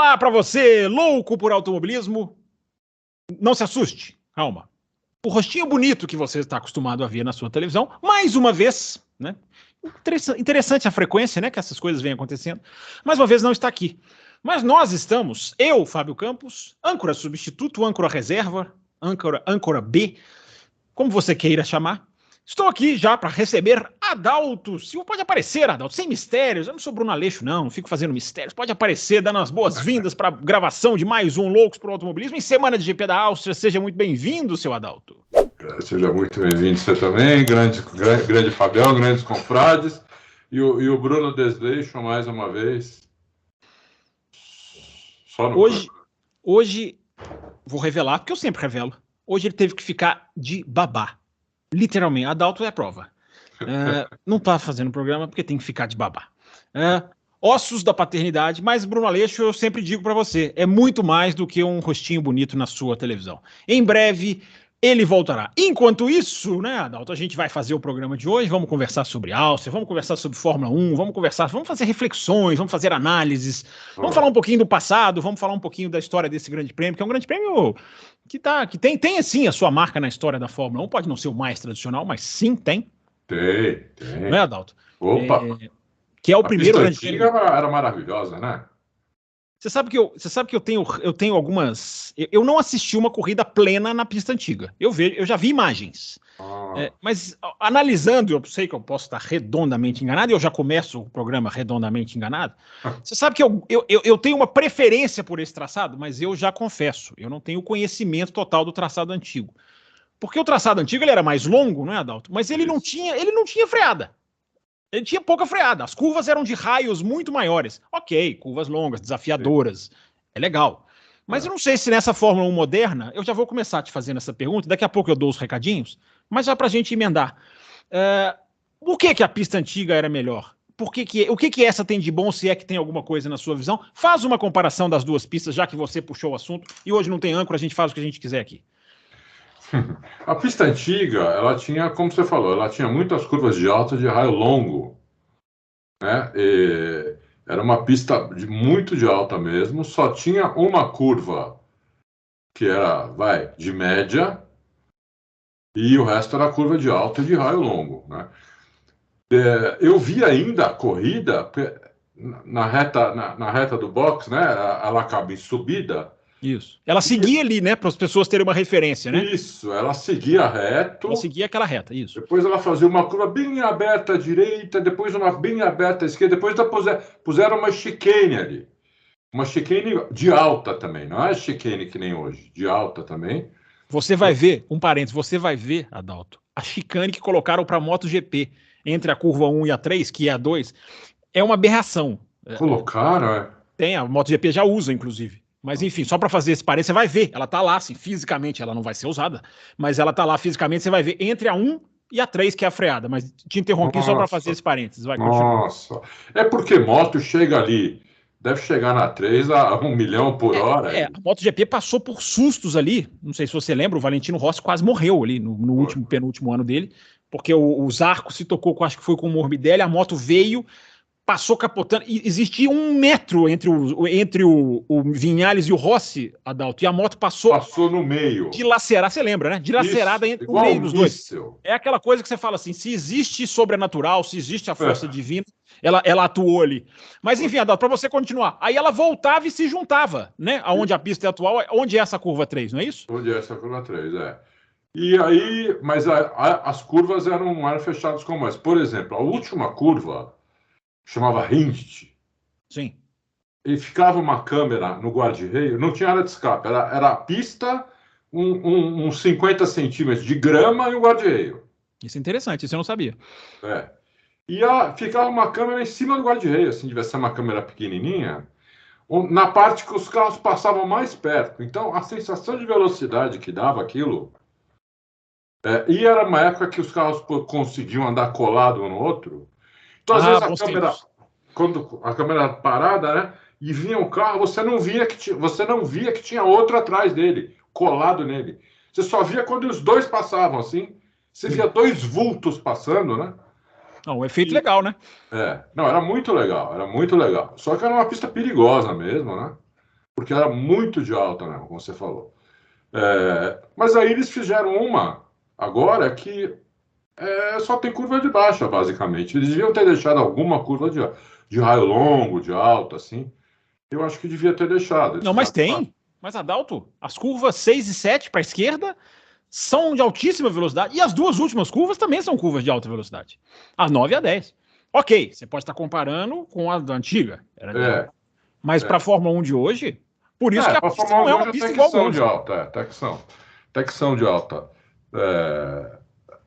Olá para você, louco por automobilismo. Não se assuste, calma. O rostinho bonito que você está acostumado a ver na sua televisão, mais uma vez, né? Interessante a frequência, né, que essas coisas vêm acontecendo. Mais uma vez não está aqui. Mas nós estamos, eu, Fábio Campos, âncora substituto, âncora reserva, âncora B, como você queira chamar. Estou aqui já para receber Adalto Silva. Pode aparecer, Adalto, sem mistérios. Eu não sou Bruno Aleixo, não fico fazendo mistérios. Pode aparecer, dando as boas-vindas para a gravação de mais um Loucos pro Automobilismo em semana de GP da Áustria. Seja muito bem-vindo, seu Adalto. Seja muito bem-vindo você também, grande Fabião, grandes confrades. E o Bruno Desleixo, mais uma vez. Só no hoje, vou revelar, porque eu sempre revelo. Hoje ele teve que ficar de babá. Literalmente, Adalto é a prova. Não tá fazendo programa porque tem que ficar de babá. Ossos da paternidade, mas Bruno Aleixo, eu sempre digo para você, é muito mais do que um rostinho bonito na sua televisão. Em breve, ele voltará. Enquanto isso, né, Adalto, a gente vai fazer o programa de hoje, vamos conversar sobre Áustria, vamos conversar sobre Fórmula 1, vamos fazer reflexões, vamos fazer análises, vamos falar um pouquinho do passado, vamos falar um pouquinho da história desse grande prêmio, que é um grande prêmio que tem assim, a sua marca na história da Fórmula 1, pode não ser o mais tradicional, mas sim tem. Tem. Não é, Adalto? Opa! Que é o primeiro grande prêmio. Era maravilhosa, né? Você sabe que eu tenho algumas. Eu não assisti uma corrida plena na pista antiga. Eu já vi imagens. Mas analisando, eu sei que eu posso estar redondamente enganado, e eu já começo o programa redondamente enganado. Você sabe que eu tenho uma preferência por esse traçado, mas eu já confesso, eu não tenho conhecimento total do traçado antigo. Porque o traçado antigo ele era mais longo, não é, Adalto? Mas ele não tinha freada. Ele tinha pouca freada. As curvas eram de raios muito maiores. Ok, curvas longas, desafiadoras. Sim. É legal. Mas eu não sei se nessa Fórmula 1 moderna, eu já vou começar te fazendo essa pergunta, daqui a pouco eu dou os recadinhos, mas já pra gente emendar. Por que a pista antiga era melhor? O que essa tem de bom, se é que tem alguma coisa na sua visão? Faz uma comparação das duas pistas, já que você puxou o assunto, e hoje não tem âncora, a gente faz o que a gente quiser aqui. A pista antiga, ela tinha, como você falou, ela tinha muitas curvas de alta de raio longo, né? Era uma pista muito de alta mesmo, só tinha uma curva que era, de média, e o resto era curva de alta e de raio longo, né? Eu vi ainda a corrida na reta do box, né? Ela acaba em subida. Isso. Ela seguia ali, né? Para as pessoas terem uma referência, né? Isso, ela seguia reto. Ela seguia aquela reta, isso. Depois ela fazia uma curva bem aberta à direita, depois uma bem aberta à esquerda, depois puseram uma chicane ali. Uma chicane de alta também, não é chicane que nem hoje, de alta também. Você vai ver, um parênteses, você vai ver, Adalto, a chicane que colocaram para a MotoGP entre a curva 1 e a 3, que é a 2, é uma aberração. Colocaram, Tem, a MotoGP já usa, inclusive. Mas, enfim, só para fazer esse parênteses, você vai ver, ela tá lá, assim, fisicamente, ela não vai ser usada, mas ela tá lá fisicamente, você vai ver entre a 1 e a 3, que é a freada. Mas te interrompi só para fazer esse parênteses. Vai, continua. Nossa, é porque moto chega ali, deve chegar na 3 a 1 milhão por hora. A MotoGP passou por sustos ali, não sei se você lembra, o Valentino Rossi quase morreu ali no penúltimo ano dele, porque o Zarco se tocou, acho que foi com o Morbidelli, a moto veio, passou capotando, e existia 1 metro entre o Viñales e o Rossi, Adalto, e a moto passou no meio. Dilacerada, você lembra, né? Dilacerada entre o meio dos dois. É aquela coisa que você fala assim, se existe sobrenatural, se existe a força divina, ela atuou ali. Mas enfim, Adalto, para você continuar, aí ela voltava e se juntava, né? Aonde a pista é atual, onde é essa curva 3, não é isso? Onde é essa curva 3, E aí, mas as curvas eram fechadas como essa. Por exemplo, a última curva chamava Hinged. Sim. E ficava uma câmera no guarda-reio, não tinha área de escape, era a pista, uns 50 centímetros de grama e um guarda-reio. Isso é interessante, isso eu não sabia. E ficava uma câmera em cima do guarda-reio, assim, devia ser uma câmera pequenininha, na parte que os carros passavam mais perto. Então, a sensação de velocidade que dava aquilo... e era uma época que os carros conseguiam andar colado um no outro. Então, às vezes, quando a câmera era parada, né, e vinha um carro, você não via que tinha outro atrás dele, colado nele. Você só via quando os dois passavam, assim. Você via dois vultos passando, né? Um efeito legal, né? Não, era muito legal. Só que era uma pista perigosa mesmo, né? porque era muito de alta, né, como você falou. Mas aí eles fizeram uma agora que só tem curva de baixa, basicamente. Eles deviam ter deixado alguma curva de raio longo, de alto, assim. Eu acho que devia ter deixado. Não, mas tem. Mas, Adalto, as curvas 6 e 7 para a esquerda são de altíssima velocidade. E as duas últimas curvas também são curvas de alta velocidade. A 9 e a 10. Ok, você pode estar comparando com a da antiga. Mas para a Fórmula 1 de hoje, por isso que a pista não é uma pista igual ao de alta, Tecção de alta.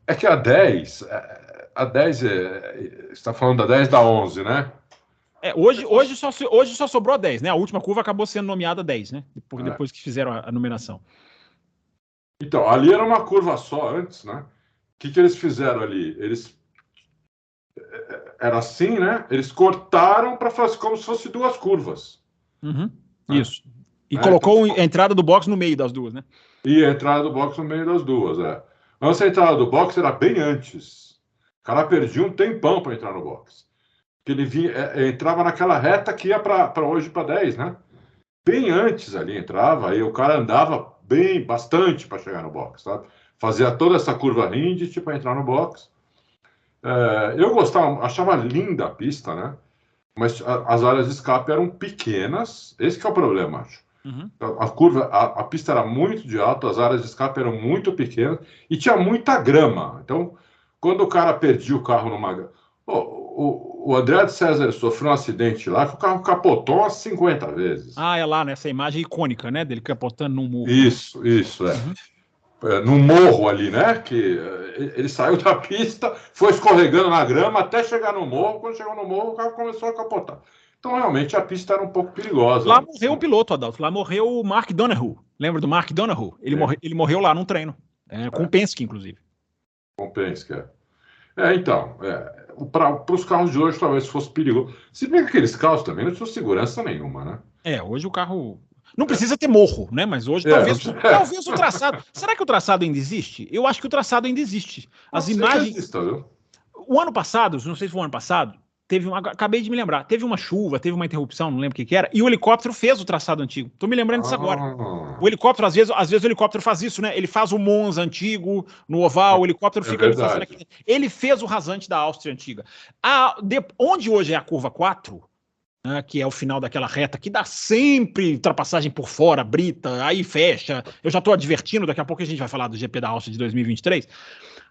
É que a 10... A 10 você está falando da 10 da 11, né? Hoje só sobrou a 10, né? A última curva acabou sendo nomeada 10, né? Depois que fizeram a numeração. Então, ali era uma curva só antes, né? O que eles fizeram ali? Era assim, né? Eles cortaram para fazer como se fosse duas curvas. Isso. E colocou a entrada do box no meio das duas, né? E a entrada do box no meio das duas, Antes a entrada do box era bem antes. O cara perdia um tempão para entrar no box. Que ele entrava naquela reta que ia para hoje para 10, né? Bem antes ali entrava, aí o cara andava bastante para chegar no box, sabe? Fazia toda essa curva Rindt para entrar no box. Eu achava linda a pista, né? Mas as áreas de escape eram pequenas, esse que é o problema, acho. A pista era muito de alto, as áreas de escape eram muito pequenas e tinha muita grama. Então, quando o cara perdia o carro numa... O André de César sofreu um acidente lá que o carro capotou umas 50 vezes. É lá, nessa imagem icônica, né? Dele capotando num morro. Isso, num morro ali, né? Que ele saiu da pista, foi escorregando na grama até chegar no morro. Quando chegou no morro, o carro começou a capotar. Então, realmente, a pista era um pouco perigosa. Lá morreu o piloto, Adalto. Lá morreu o Mark Donoghue. Lembra do Mark Donoghue? Ele morreu lá num treino. Com o Penske, inclusive. Com o Penske, então, para os carros de hoje, talvez fosse perigoso. Se bem que aqueles carros também não tinham segurança nenhuma, né? Hoje o carro... Não precisa ter morro, né? Mas hoje talvez o traçado... Será que o traçado ainda existe? Eu acho que o traçado ainda existe. As imagens... Exista, viu? O ano passado, não sei se foi o ano passado, acabei de me lembrar, teve uma chuva, teve uma interrupção, não lembro o que era, e o helicóptero fez o traçado antigo. Tô me lembrando disso agora. O helicóptero, às vezes o helicóptero faz isso, né? Ele faz o Monza antigo no oval, o helicóptero fica ali fazendo aqui. Ele fez o rasante da Áustria antiga. Onde hoje é a curva 4, né, que é o final daquela reta, que dá sempre ultrapassagem por fora, brita, aí fecha. Eu já tô advertindo, daqui a pouco a gente vai falar do GP da Áustria de 2023.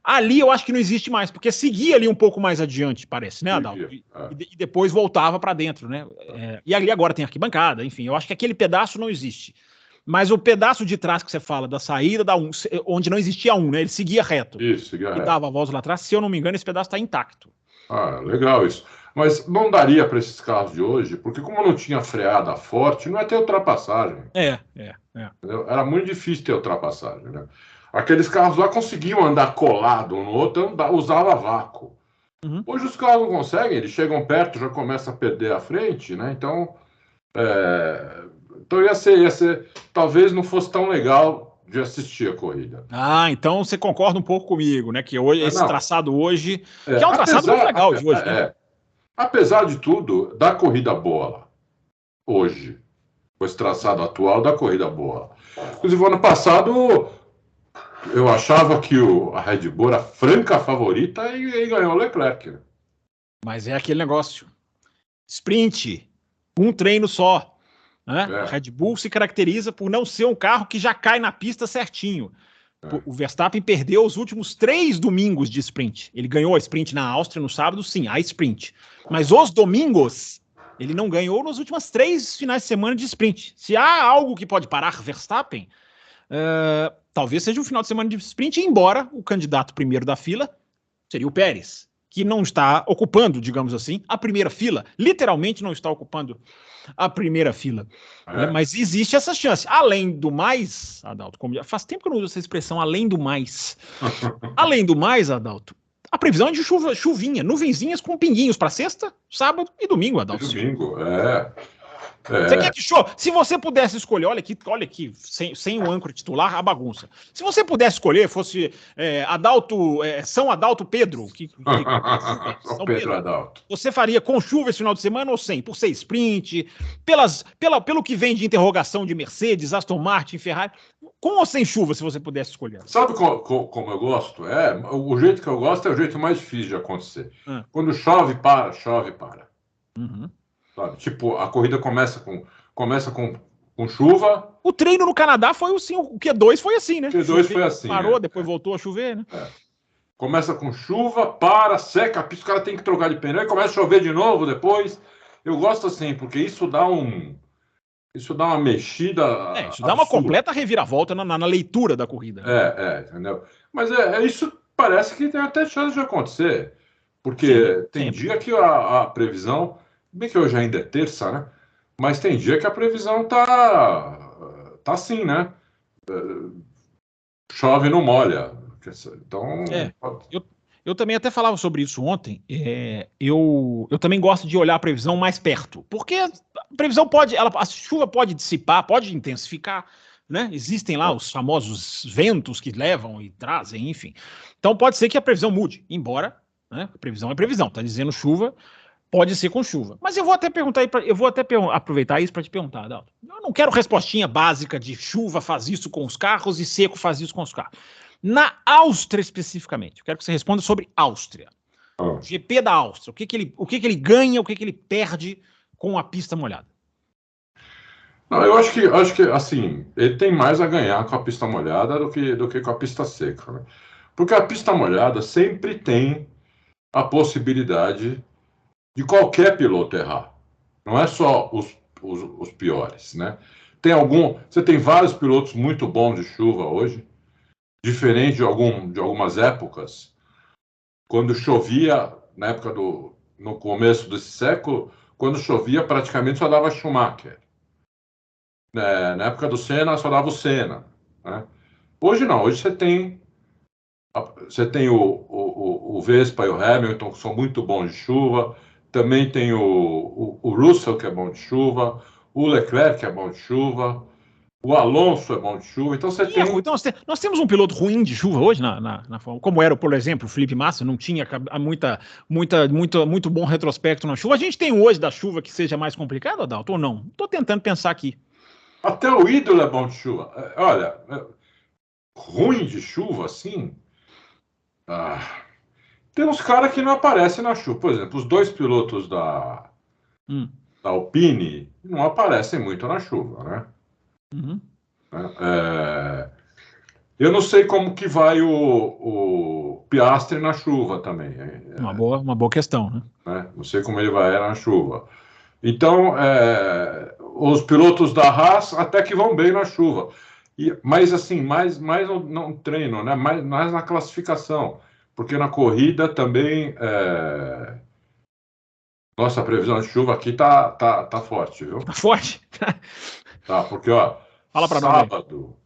Ali eu acho que não existe mais, porque seguia ali um pouco mais adiante, parece, né, Adalto? E depois voltava para dentro, né? E ali agora tem arquibancada, enfim, eu acho que aquele pedaço não existe. Mas o pedaço de trás que você fala, da saída da 1, onde não existia 1, né? Ele seguia reto. Isso, seguia reto. E dava a volta lá atrás, se eu não me engano, esse pedaço está intacto. Legal isso. Mas não daria para esses carros de hoje, porque como não tinha freada forte, não ia ter ultrapassagem. Era muito difícil ter ultrapassagem, né? Aqueles carros lá conseguiam andar colado um no outro, usava vácuo. Hoje os carros não conseguem, eles chegam perto, já começam a perder a frente, né? Então, ia ser, talvez não fosse tão legal de assistir a corrida. Então você concorda um pouco comigo, né? Que hoje, esse traçado hoje, que é um traçado muito legal de hoje, né? Apesar de tudo, dá corrida boa lá. Hoje. Com esse traçado atual, dá corrida boa. Inclusive, ano passado, eu achava que a Red Bull era a franca favorita e ganhou o Leclerc. Mas é aquele negócio. Sprint. Um treino só. Né? A Red Bull se caracteriza por não ser um carro que já cai na pista certinho. O Verstappen perdeu os últimos 3 domingos de sprint. Ele ganhou a sprint na Áustria no sábado, sim, a sprint. Mas os domingos, ele não ganhou nos últimos 3 finais de semana de sprint. Se há algo que pode parar Verstappen, talvez seja um final de semana de sprint, embora o candidato primeiro da fila seria o Pérez, que não está ocupando, digamos assim, a primeira fila. Literalmente não está ocupando a primeira fila. Mas existe essa chance. Além do mais, Adalto, faz tempo que eu não uso essa expressão, além do mais. Além do mais, Adalto, a previsão é de chuvinha, nuvenzinhas com pinguinhos para sexta, sábado e domingo, Adalto. Domingo, Você quer que chova? Se você pudesse escolher, olha aqui, sem o âncora titular, a bagunça. Se você pudesse escolher, fosse São Adalto Pedro, São Pedro Adalto. Você faria com chuva esse final de semana ou sem? Por ser sprint, pelo que vem de interrogação de Mercedes, Aston Martin, Ferrari, com ou sem chuva, se você pudesse escolher? Sabe como eu gosto? O jeito que eu gosto é o jeito mais difícil de acontecer. Quando chove, para. Uhum. Sabe? Tipo, a corrida começa com chuva. O treino no Canadá foi assim, o Q2 foi assim, né? O Q2 foi assim. Parou, depois voltou a chover, né? Começa com chuva, para, seca a pista, o cara tem que trocar de pneu e começa a chover de novo depois. Eu gosto assim, porque isso dá uma mexida. Isso dá uma completa reviravolta na leitura da corrida. Né? Entendeu? Mas isso parece que tem até chance de acontecer. Porque tem dia que a previsão, bem que hoje ainda é terça, né? Mas tem dia que a previsão tá assim, né? Chove não molha. Então. Eu também até falava sobre isso ontem. Eu também gosto de olhar a previsão mais perto, porque a previsão a chuva pode dissipar, pode intensificar, né? Existem lá os famosos ventos que levam e trazem, enfim. Então pode ser que a previsão mude, embora, né, a previsão é previsão. Tá dizendo chuva, pode ser com chuva. Mas eu vou até aproveitar isso para te perguntar, Adalto. Eu não quero respostinha básica de chuva faz isso com os carros e seco faz isso com os carros. Na Áustria, especificamente, eu quero que você responda sobre Áustria. GP da Áustria. O que ele ganha, o que ele perde com a pista molhada? Não, eu acho que assim, ele tem mais a ganhar com a pista molhada do que com a pista seca, né? Porque a pista molhada sempre tem a possibilidade de qualquer piloto errar. Não é só os piores, né? Você tem vários pilotos muito bons de chuva hoje, diferente de algumas épocas, quando chovia, no começo desse século, quando chovia praticamente só dava Schumacher. Na época do Senna só dava o Senna, né? Hoje não, hoje você tem o Vespa e o Hamilton, que são muito bons de chuva, também tem o Russell, que é bom de chuva, o Leclerc, que é bom de chuva, o Alonso é bom de chuva, então você tem... Então nós temos um piloto ruim de chuva hoje na Fórmula, como era, por exemplo, o Felipe Massa, não tinha muito bom retrospecto na chuva. A gente tem hoje da chuva que seja mais complicado, Adalto, ou não? Estou tentando pensar aqui. Até o ídolo é bom de chuva. Olha, ruim de chuva, assim... tem uns caras que não aparecem na chuva. Por exemplo, os dois pilotos da Alpine não aparecem muito na chuva, né? Uhum. Eu não sei como que vai o Piastri na chuva também. Uma boa questão, né? Não sei como ele vai na chuva. Então, os pilotos da Haas até que vão bem na chuva. Mas assim, mais no treino, né? mais na classificação. Porque na corrida também... Nossa, a previsão de chuva aqui tá forte, viu? Tá forte? Tá, porque, ó, fala pra sábado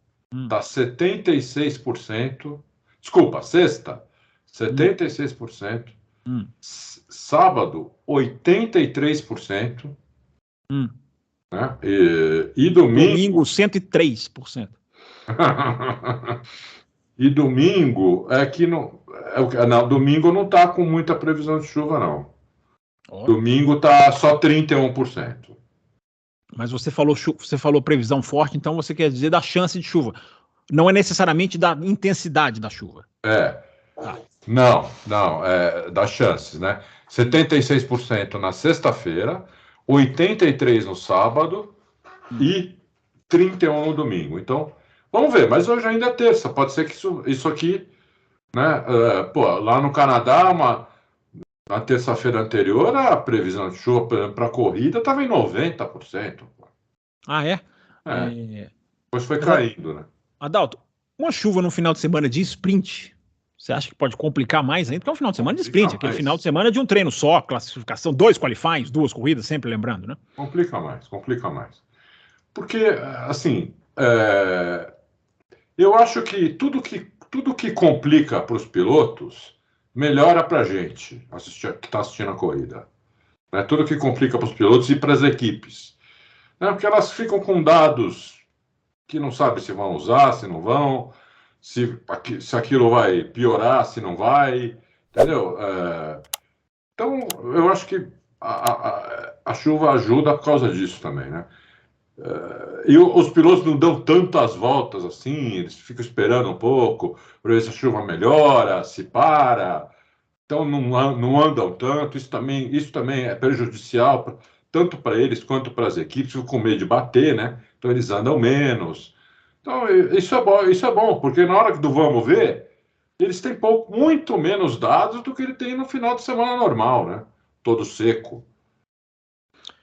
tá 76%. Desculpa, sexta, 76%. Sábado, 83%. Né? E Domingo, 103%. E domingo domingo não tá com muita previsão de chuva, não. Domingo tá só 31%. Mas você falou previsão forte, então você quer dizer da chance de chuva. Não é necessariamente da intensidade da chuva. Não, das chances, né? 76% na sexta-feira, 83% no sábado e 31% no domingo. Então, vamos ver, mas hoje ainda é terça, pode ser que isso aqui, né? Lá no Canadá, na terça-feira anterior, a previsão de chuva para a corrida estava em 90%. Ah, é? Depois foi caindo, né? Adalto, uma chuva no final de semana de sprint, você acha que pode complicar mais ainda? Porque é um final de semana de sprint, aquele final de semana de um treino só, classificação, 2 qualifies, 2 corridas, sempre lembrando, né? Complica mais. Porque, assim, eu acho que tudo que complica para os pilotos melhora para a gente que está assistindo a corrida. Né? Tudo que complica para os pilotos e para as equipes. né? Porque elas ficam com dados que não sabe se vão usar, se não vão, se aquilo vai piorar, se não vai, entendeu? Então, eu acho que a chuva ajuda por causa disso também, né? E os pilotos não dão tantas voltas assim, eles ficam esperando um pouco para ver se a chuva melhora, se para. Então não andam tanto. Isso também é prejudicial tanto para eles quanto para as equipes, ficam com medo de bater, né? Então eles andam menos. Então isso é bom, porque na hora do vamos ver, eles têm muito menos dados do que ele tem no final de semana normal, né? Todo seco.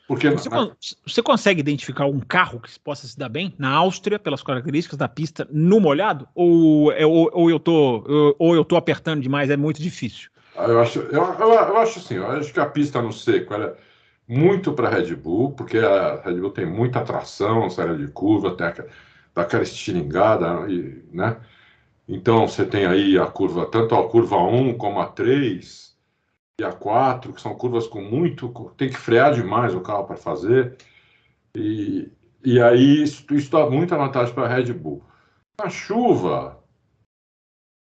Porque Você consegue identificar um carro que possa se dar bem na Áustria, pelas características da pista, no molhado? Ou eu tô apertando demais, é muito difícil? eu acho assim, eu acho que a pista no seco ela é muito para Red Bull, porque a Red Bull tem muita tração, saída de curva, dá aquela estilingada, né? Então você tem aí a curva, tanto a curva 1 como a 3 e a 4, que são curvas com muito. Tem que frear demais o carro para fazer. E aí isso dá muita vantagem para a Red Bull. Na chuva,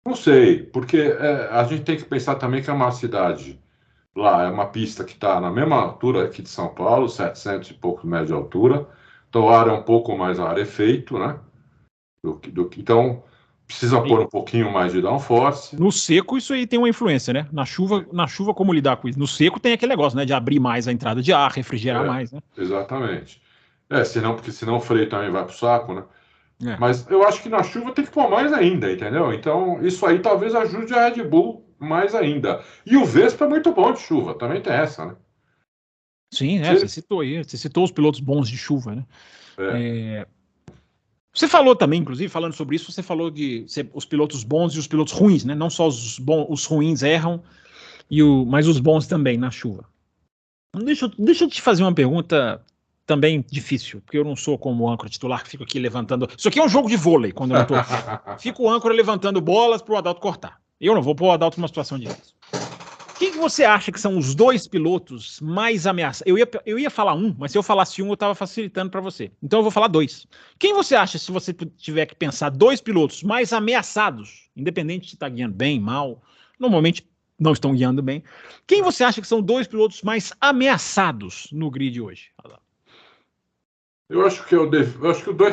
não sei, porque a gente tem que pensar também que é uma cidade. Lá é uma pista que está na mesma altura aqui de São Paulo, 700 e poucos metros de altura. Então, o ar é um pouco mais rarefeito, né? Então, precisa pôr um pouquinho mais de downforce. No seco, isso aí tem uma influência, né? Na chuva, como lidar com isso? No seco tem aquele negócio, né? De abrir mais a entrada de ar, refrigerar mais, né? Exatamente. Porque senão o freio também vai pro saco, né? É. Mas eu acho que na chuva tem que pôr mais ainda, entendeu? Então, isso aí talvez ajude a Red Bull mais ainda. E o Vespa é muito bom de chuva, também tem essa, né? Sim, você citou aí. Você citou os pilotos bons de chuva, né? Você falou também, inclusive, falando sobre isso, você falou de os pilotos bons e os pilotos ruins, né? Não só os ruins erram, mas os bons também na chuva. Deixa eu te fazer uma pergunta também difícil, porque eu não sou como o âncora titular que fico aqui levantando. Isso aqui é um jogo de vôlei, quando eu não tô. Fico o âncora levantando bolas para o Adalto cortar. Eu não vou pôr o Adalto numa situação difícil. Quem que você acha que são os dois pilotos mais ameaçados? Eu ia falar um, mas se eu falasse um, eu estava facilitando para você. Então eu vou falar dois. Quem você acha, se você tiver que pensar dois pilotos mais ameaçados, independente de estar guiando bem, mal, normalmente não estão guiando bem, quem você acha que são dois pilotos mais ameaçados no grid hoje? Eu acho que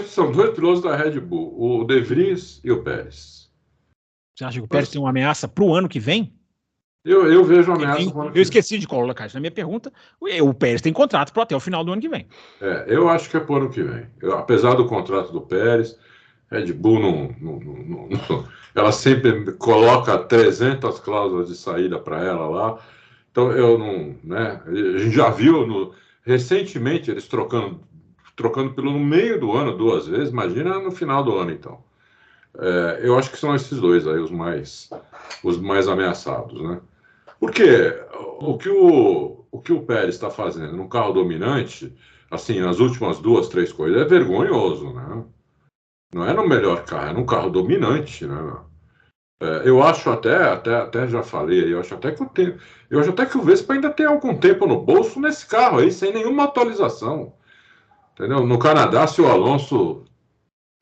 são dois pilotos da Red Bull, o De Vries e o Pérez. Você acha que o Pérez tem uma ameaça para o ano que vem? Eu vejo ameaça para o ano que vem. Eu esqueci de colocar isso na minha pergunta. O Pérez tem contrato até o final do ano que vem. Eu acho que é para o ano que vem. Apesar do contrato do Pérez, Red Bull ela sempre coloca 300 cláusulas de saída para ela lá. Então eu não, né? A gente já viu recentemente eles trocando pelo no meio do ano duas vezes. Imagina no final do ano então. Eu acho que são esses dois aí os mais ameaçados, né? Porque o que o Pérez está fazendo num carro dominante, assim, nas últimas duas, três coisas, é vergonhoso, né? Não é no melhor carro, é num carro dominante, né? Eu acho até já falei, eu acho até que o Vespa ainda tem algum tempo no bolso nesse carro aí, sem nenhuma atualização. Entendeu? No Canadá, se o Alonso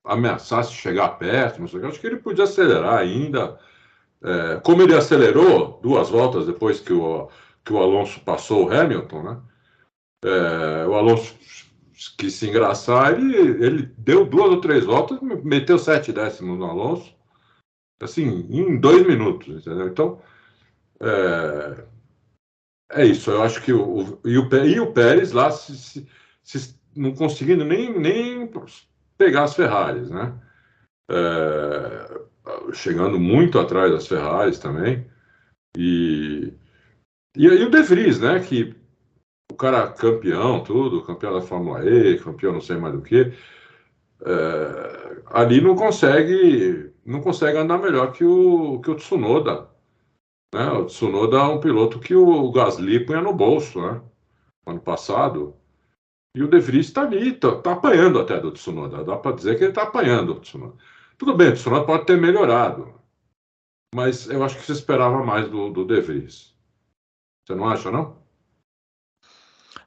ameaçasse chegar perto, não sei o que, acho que ele podia acelerar ainda. Como ele acelerou duas voltas depois que o Alonso passou o Hamilton, né? O Alonso quis se engraçar, ele deu duas ou três voltas, meteu 7 décimos no Alonso, assim, em 2 minutos, entendeu? Então, é isso. Eu acho que o Pérez lá não conseguindo nem pegar as Ferraris, né? Chegando muito atrás das Ferraris também. E aí o De Vries, né? Que o cara campeão, tudo, campeão da Fórmula E, campeão não sei mais do que, ali não consegue andar melhor que o Tsunoda. Né? O Tsunoda é um piloto que o Gasly punha no bolso, né? Ano passado. E o De Vries está ali, tá apanhando até do Tsunoda. Dá para dizer que ele está apanhando do Tsunoda. Tudo bem, o Tsunoda pode ter melhorado, mas eu acho que se esperava mais do De Vries. Você não acha, não?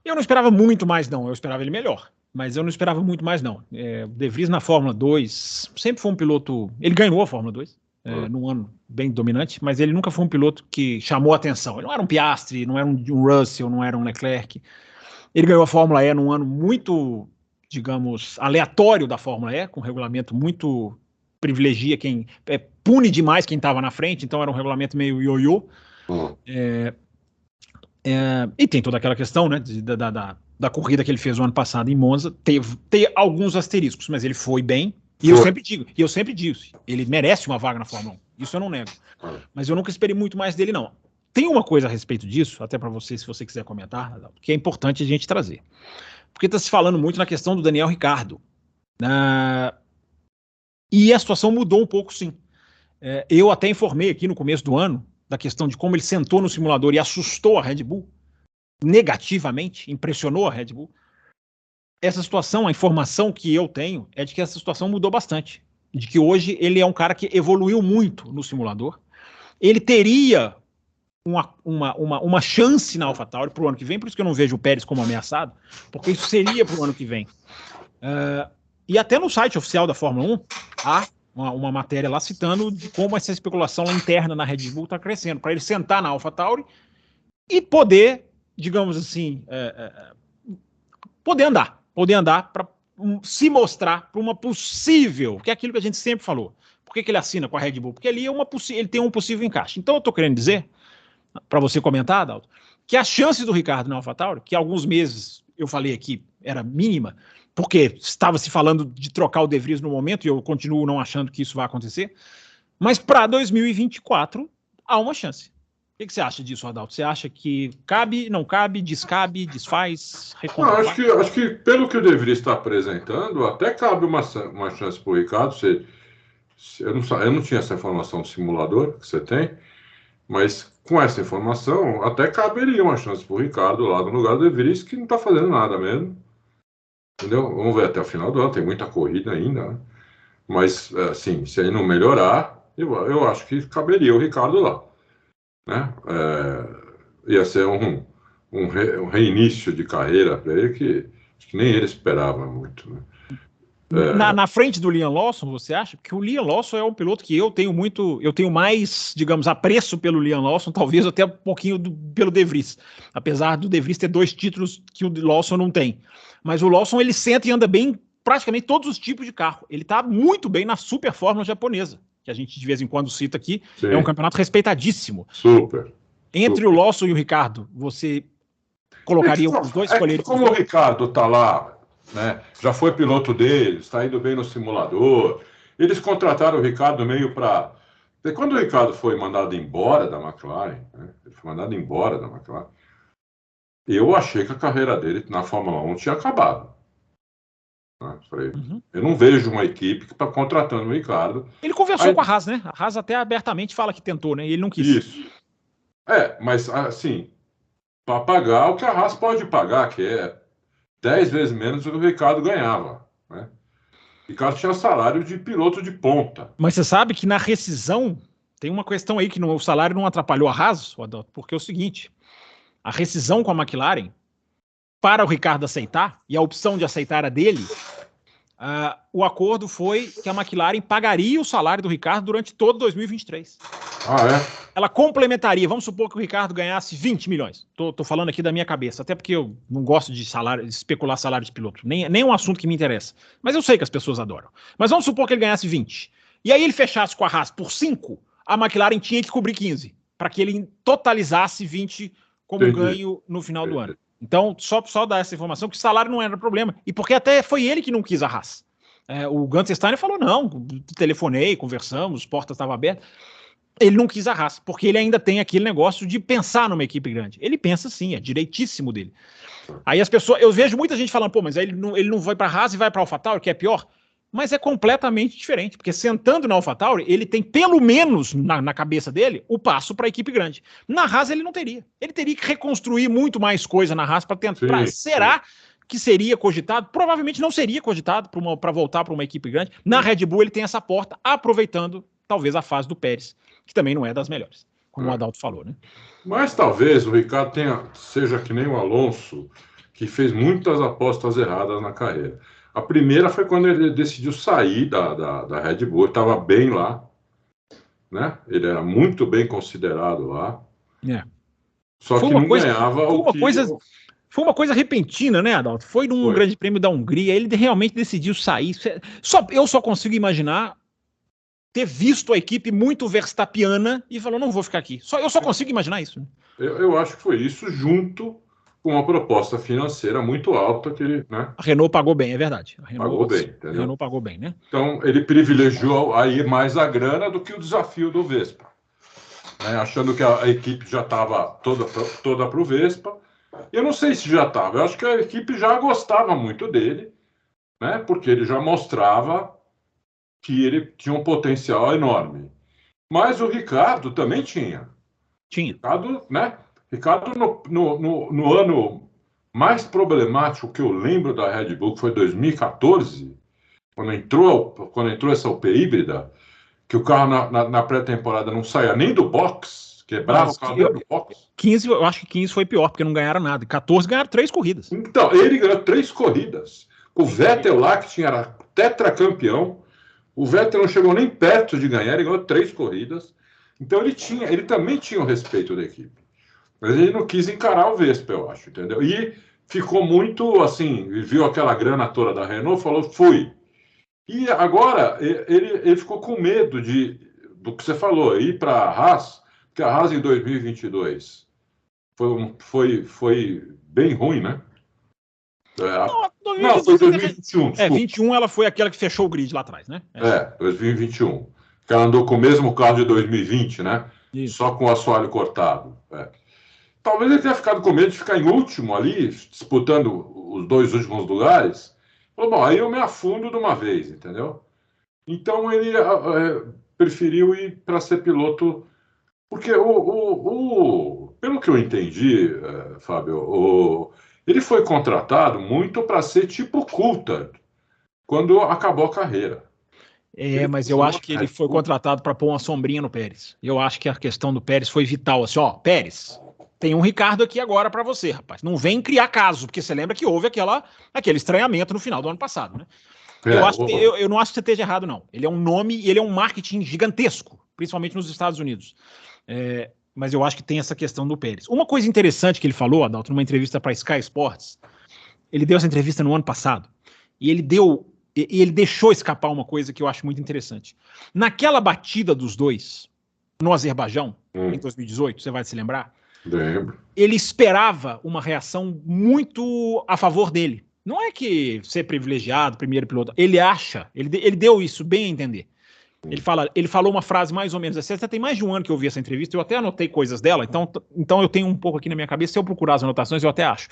Eu não esperava muito mais, não. Eu esperava ele melhor. mas eu não esperava muito mais, não. O De Vries na Fórmula 2 sempre foi um piloto... Ele ganhou a Fórmula 2, num ano bem dominante, mas ele nunca foi um piloto que chamou a atenção. Ele não era um Piastri, não era um Russell, não era um Leclerc. Ele ganhou a Fórmula E num ano muito, digamos, aleatório da Fórmula E, com um regulamento muito privilegia quem... pune demais quem estava na frente, então era um regulamento meio ioiô. E tem toda aquela questão, né, da corrida que ele fez o ano passado em Monza, tem alguns asteriscos, mas ele foi bem, e eu sempre digo, ele merece uma vaga na Fórmula 1, isso eu não nego, mas eu nunca esperei muito mais dele, não. Tem uma coisa a respeito disso, até para você, se você quiser comentar, que é importante a gente trazer, porque está se falando muito na questão do Daniel Ricciardo, e a situação mudou um pouco, sim. Eu até informei aqui no começo do ano da questão de como ele sentou no simulador e assustou a Red Bull negativamente, impressionou a Red Bull. Essa situação, a informação que eu tenho é de que essa situação mudou bastante, de que hoje ele é um cara que evoluiu muito no simulador. Ele teria uma chance na AlphaTauri para o ano que vem, por isso que eu não vejo o Pérez como ameaçado, porque isso seria para o ano que vem. E até no site oficial da Fórmula 1 há uma matéria lá citando de como essa especulação lá interna na Red Bull está crescendo, para ele sentar na AlphaTauri e poder, digamos assim, poder andar para se mostrar para uma possível, que é aquilo que a gente sempre falou. Por que ele assina com a Red Bull? Porque ali ele tem um possível encaixe. Então eu estou querendo dizer, para você comentar, Adalto, que a chance do Ricardo na AlphaTauri, que há alguns meses eu falei aqui, era mínima, porque estava se falando de trocar o De Vries no momento, e eu continuo não achando que isso vai acontecer, mas para 2024 há uma chance. O que você acha disso, Adalto? Você acha que cabe, não cabe, descabe, desfaz, recompra? Acho que pelo que o De Vries está apresentando, até cabe uma chance para o Ricardo. Eu não tinha essa informação do simulador que você tem, mas com essa informação, até caberia uma chance para o Ricardo lá no lugar do De Vries, que não está fazendo nada mesmo. Entendeu? Vamos ver até o final do ano, tem muita corrida ainda, né? Mas, assim, se ele não melhorar, eu acho que caberia o Ricardo lá, né? Ia ser um reinício de carreira para ele que nem ele esperava muito, né? Na frente do Liam Lawson, você acha? Porque o Liam Lawson é um piloto que eu tenho mais, digamos, apreço pelo Liam Lawson, talvez até um pouquinho pelo De Vries, apesar do De Vries ter 2 títulos que o Lawson não tem. Mas o Lawson, ele senta e anda bem praticamente todos os tipos de carro. Ele está muito bem na Super Fórmula japonesa, que a gente de vez em quando cita aqui. Sim. É um campeonato respeitadíssimo. Super. Entre o Lawson e o Ricardo, você colocaria os dois? Como o Ricardo está lá, né, já foi piloto deles, está indo bem no simulador, eles contrataram o Ricardo meio para... Quando o Ricardo foi mandado embora da McLaren, né, ele foi mandado embora da McLaren, eu achei que a carreira dele na Fórmula 1 tinha acabado. Falei, eu não vejo uma equipe que está contratando o Ricardo. Ele conversou com a Haas, né? A Haas até abertamente fala que tentou, né? E ele não quis. Isso. Mas assim, para pagar o que a Haas pode pagar, que é 10 vezes menos do que o Ricardo ganhava, né? O Ricardo tinha salário de piloto de ponta. Mas você sabe que na rescisão tem uma questão aí que o salário não atrapalhou a Haas, porque é o seguinte, a rescisão com a McLaren, para o Ricardo aceitar, e a opção de aceitar era dele, o acordo foi que a McLaren pagaria o salário do Ricardo durante todo 2023. Ela complementaria, vamos supor que o Ricardo ganhasse 20 milhões. Tô falando aqui da minha cabeça, até porque eu não gosto de especular salário de piloto, nem um assunto que me interessa. Mas eu sei que as pessoas adoram. Mas vamos supor que ele ganhasse 20. E aí ele fechasse com a Haas por 5, a McLaren tinha que cobrir 15, para que ele totalizasse 20 como ganho no final do ano. Então, só dar essa informação, que o salário não era problema. E porque até foi ele que não quis a Haas. O Gunther Steiner falou, não, telefonei, conversamos, as portas estavam abertas. Ele não quis a Haas, porque ele ainda tem aquele negócio de pensar numa equipe grande. Ele pensa sim, é direitíssimo dele. Aí as pessoas, eu vejo muita gente falando, mas ele não vai para a Haas e vai para a AlphaTauri, que é pior. Mas é completamente diferente, porque sentando na AlphaTauri, ele tem pelo menos na cabeça dele o passo para a equipe grande. Na Haas ele não teria. Ele teria que reconstruir muito mais coisa na Haas para tentar. Será que seria cogitado? Provavelmente não seria cogitado para voltar para uma equipe grande. Na Red Bull ele tem essa porta, aproveitando talvez a fase do Pérez, que também não é das melhores, como o Adalto falou, né? Mas talvez o Ricardo seja que nem o Alonso, que fez muitas apostas erradas na carreira. A primeira foi quando ele decidiu sair da Red Bull, estava bem lá, né? Ele era muito bem considerado lá. Só que não ganhava o que... Foi uma coisa repentina, né, Adalto? Foi num Grande Prêmio da Hungria, ele realmente decidiu sair. Eu só consigo imaginar ter visto a equipe muito verstappiana e falou, não vou ficar aqui. Eu só consigo imaginar isso. Eu acho que foi isso, junto com uma proposta financeira muito alta que ele, né? A Renault pagou bem, é verdade. Pagou bem, entendeu? A Renault pagou bem, né? Então, ele privilegiou aí mais a grana do que o desafio do Vespa, né? Achando que a equipe já estava toda para o Vespa. Eu não sei se já estava, eu acho que a equipe já gostava muito dele, né? Porque ele já mostrava que ele tinha um potencial enorme. Mas o Ricardo também tinha. Ricardo, né? Ricardo, no ano mais problemático que eu lembro da Red Bull, que foi 2014, quando entrou essa UP híbrida, que o carro na pré-temporada não saía nem do box, quebrava o carro dentro do box. 15, eu acho que 15 foi pior, porque não ganharam nada. 14 ganharam 3 corridas. Então, ele ganhou 3 corridas. O Vettel lá, que era tetracampeão, o Vettel não chegou nem perto de ganhar, ele ganhou 3 corridas. Então ele também tinha o respeito da equipe. Mas ele não quis encarar o Vespa, eu acho, entendeu? E ficou muito assim, viu aquela grana toda da Renault, falou, fui. E agora ele ficou com medo do que você falou, ir para a Haas, porque a Haas em 2022 foi bem ruim, né? Não, foi 2021. 21 ela foi aquela que fechou o grid lá atrás, né? 2021. Que ela andou com o mesmo carro de 2020, né? Isso. Só com o assoalho cortado. Talvez ele tenha ficado com medo de ficar em último ali, disputando os 2 últimos lugares. Falou, bom, aí eu me afundo de uma vez, entendeu? Então ele preferiu ir para ser piloto, porque pelo que eu entendi, Fábio, ele foi contratado muito para ser tipo Coulthard, quando acabou a carreira. Mas eu acho que ele foi contratado para pôr uma sombrinha no Pérez. Eu acho que a questão do Pérez foi vital. Assim, Pérez, tem um Ricardo aqui agora para você, rapaz. Não vem criar caso, porque você lembra que houve aquele estranhamento no final do ano passado, né? Eu não acho que você esteja errado, não. Ele é um nome e ele é um marketing gigantesco, principalmente nos Estados Unidos. Mas eu acho que tem essa questão do Pérez. Uma coisa interessante que ele falou, Adalto, numa entrevista para Sky Sports, ele deu essa entrevista no ano passado, e ele deixou escapar uma coisa que eu acho muito interessante. Naquela batida dos dois, no Azerbaijão, em 2018, você vai se lembrar? Lembro. Ele esperava uma reação muito a favor dele. Não é que ser privilegiado, primeiro piloto. Ele deu isso bem a entender. Ele falou uma frase mais ou menos assim. Até tem mais de um ano que eu vi essa entrevista, eu até anotei coisas dela, então eu tenho um pouco aqui na minha cabeça. Se eu procurar as anotações, eu até acho.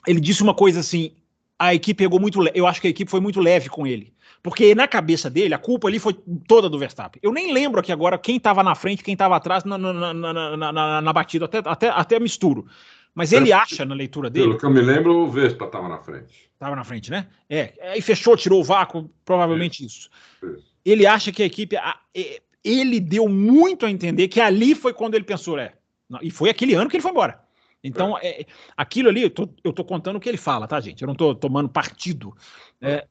Ele disse uma coisa assim, a equipe pegou muito leve. Eu acho que a equipe foi muito leve com ele. Porque na cabeça dele, a culpa ali foi toda do Verstappen. Eu nem lembro aqui agora quem estava na frente, quem estava atrás na batida, até misturo. Mas ele acha, na leitura dele... Pelo que eu me lembro, o Vespa estava na frente. Estava na frente, né? Aí fechou, tirou o vácuo, provavelmente isso. Ele acha que a equipe... Ele deu muito a entender que ali foi quando ele pensou, e foi aquele ano que ele foi embora. Então, aquilo ali, eu tô contando o que ele fala, tá, gente? Eu não tô tomando partido.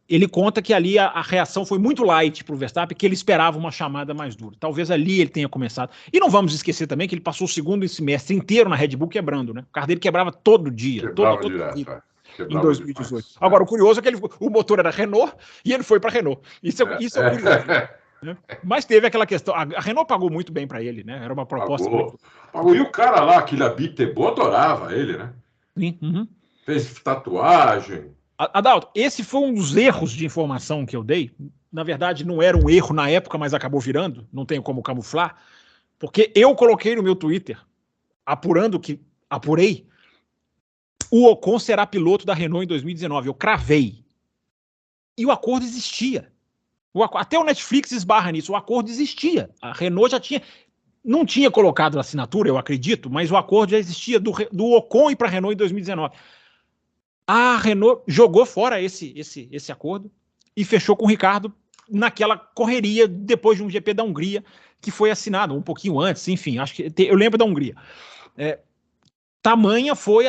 Ele conta que ali a reação foi muito light pro Verstappen, que ele esperava uma chamada mais dura. Talvez ali ele tenha começado. E não vamos esquecer também que ele passou o segundo semestre inteiro na Red Bull quebrando, né? O carro dele quebrava todo dia. Todo dia. Em 2018. Demais. Agora, o curioso é que o motor era Renault e ele foi para Renault. Isso é curioso. Né? Mas teve aquela questão, a Renault pagou muito bem para ele, né? Era uma proposta. Pagou. E o cara lá, aquele Abiteboul, adorava ele, né? Sim. Uhum. Fez tatuagem. Adalto, esse foi um dos erros de informação que eu dei. Na verdade, não era um erro na época, mas acabou virando. Não tenho como camuflar. Porque eu coloquei no meu Twitter, apurei, o Ocon será piloto da Renault em 2019. Eu cravei. E o acordo existia. Até o Netflix esbarra nisso. O acordo existia. A Renault não tinha colocado a assinatura, eu acredito, mas o acordo já existia do Ocon ir para a Renault em 2019. A Renault jogou fora esse acordo e fechou com o Ricardo naquela correria depois de um GP da Hungria que foi assinado um pouquinho antes, enfim, acho que eu lembro da Hungria. tamanha foi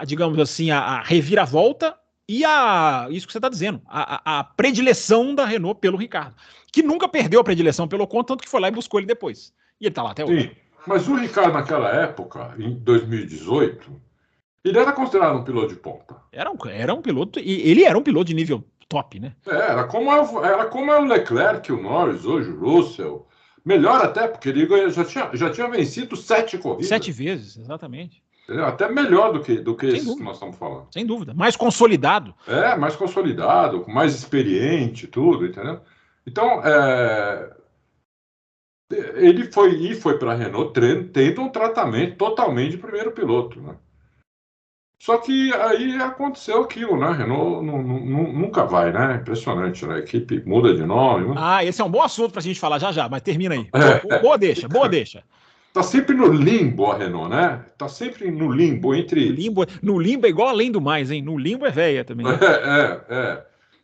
digamos assim, a reviravolta e isso que você está dizendo, a predileção da Renault pelo Ricciardo, que nunca perdeu a predileção pelo Ocon, tanto que foi lá e buscou ele depois. E ele está lá até hoje. Sim, mas o Ricciardo naquela época, em 2018, ele era considerado um piloto de ponta. Era um piloto, e ele era um piloto de nível top, né? Era como é o Leclerc, o Norris, hoje o Russell. Melhor até, porque ele já tinha vencido 7 corridas. 7 vezes, exatamente. Até melhor do que esses dúvida. que nós estamos falando. Sem dúvida. Mais consolidado. Mais consolidado, mais experiente, tudo, entendeu? Então, ele foi para a Renault tendo um tratamento totalmente de primeiro piloto, né? Só que aí aconteceu aquilo, né? A Renault nunca vai, né? Impressionante, né? A equipe muda de nome. Esse é um bom assunto para a gente falar já, mas termina aí. Boa deixa. Tá sempre no limbo a Renault, né? Tá sempre no limbo entre... No limbo é igual além do mais, hein? No limbo é velha também.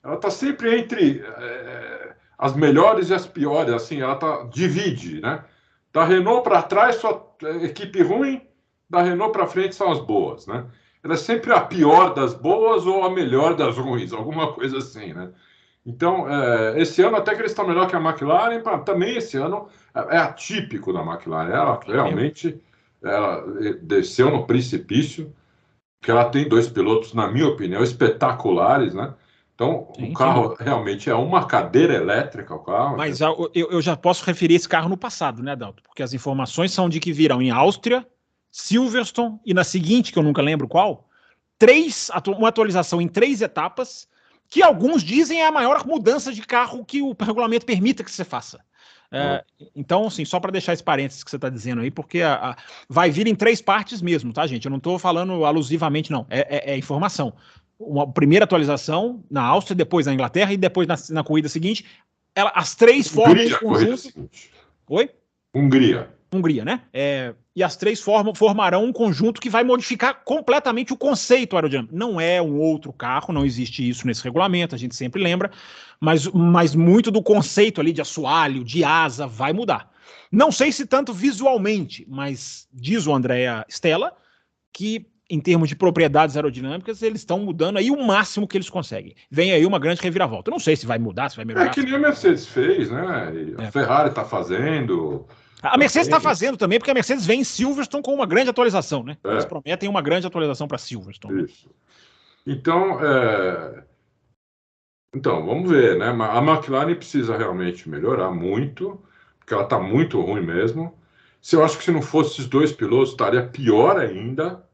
Ela tá sempre entre as melhores e as piores, assim, ela divide, né? Da Renault para trás só equipe ruim, da Renault para frente são as boas, né? Ela é sempre a pior das boas ou a melhor das ruins, alguma coisa assim, né? Então, esse ano até que eles estão melhor que a McLaren, também esse ano é atípico da McLaren. Ela realmente desceu no precipício, que ela tem 2 pilotos, na minha opinião, espetaculares, né? Então, o carro realmente é uma cadeira elétrica, o carro. Mas eu já posso referir esse carro no passado, né, Adalto? Porque as informações são de que virão em Áustria, Silverstone e na seguinte, que eu nunca lembro qual, uma atualização em 3 etapas, que alguns dizem é a maior mudança de carro que o regulamento permita que você faça. Então, assim, só para deixar esse parênteses que você está dizendo aí, porque vai vir em 3 partes mesmo, tá, gente? Eu não estou falando alusivamente, não. É informação. Uma primeira atualização na Áustria, depois na Inglaterra e depois na corrida seguinte. As 3 formam um conjunto. Oi? Hungria, né? E as 3 formarão um conjunto que vai modificar completamente o conceito aerodinâmico. Não é um outro carro, não existe isso nesse regulamento, a gente sempre lembra, mas muito do conceito ali de assoalho, de asa, vai mudar. Não sei se tanto visualmente, mas diz o Andrea Stella que, em termos de propriedades aerodinâmicas, eles estão mudando aí o máximo que eles conseguem. Vem aí uma grande reviravolta. Eu não sei se vai mudar, se vai melhorar. Que nem a Mercedes fez, né? A Ferrari está fazendo... A Mercedes está fazendo também, porque a Mercedes vem em Silverstone com uma grande atualização, né? Eles prometem uma grande atualização para Silverstone. Isso. Então, vamos ver, né? A McLaren precisa realmente melhorar muito, porque ela está muito ruim mesmo. Eu acho que se não fosse esses 2 pilotos, estaria pior ainda.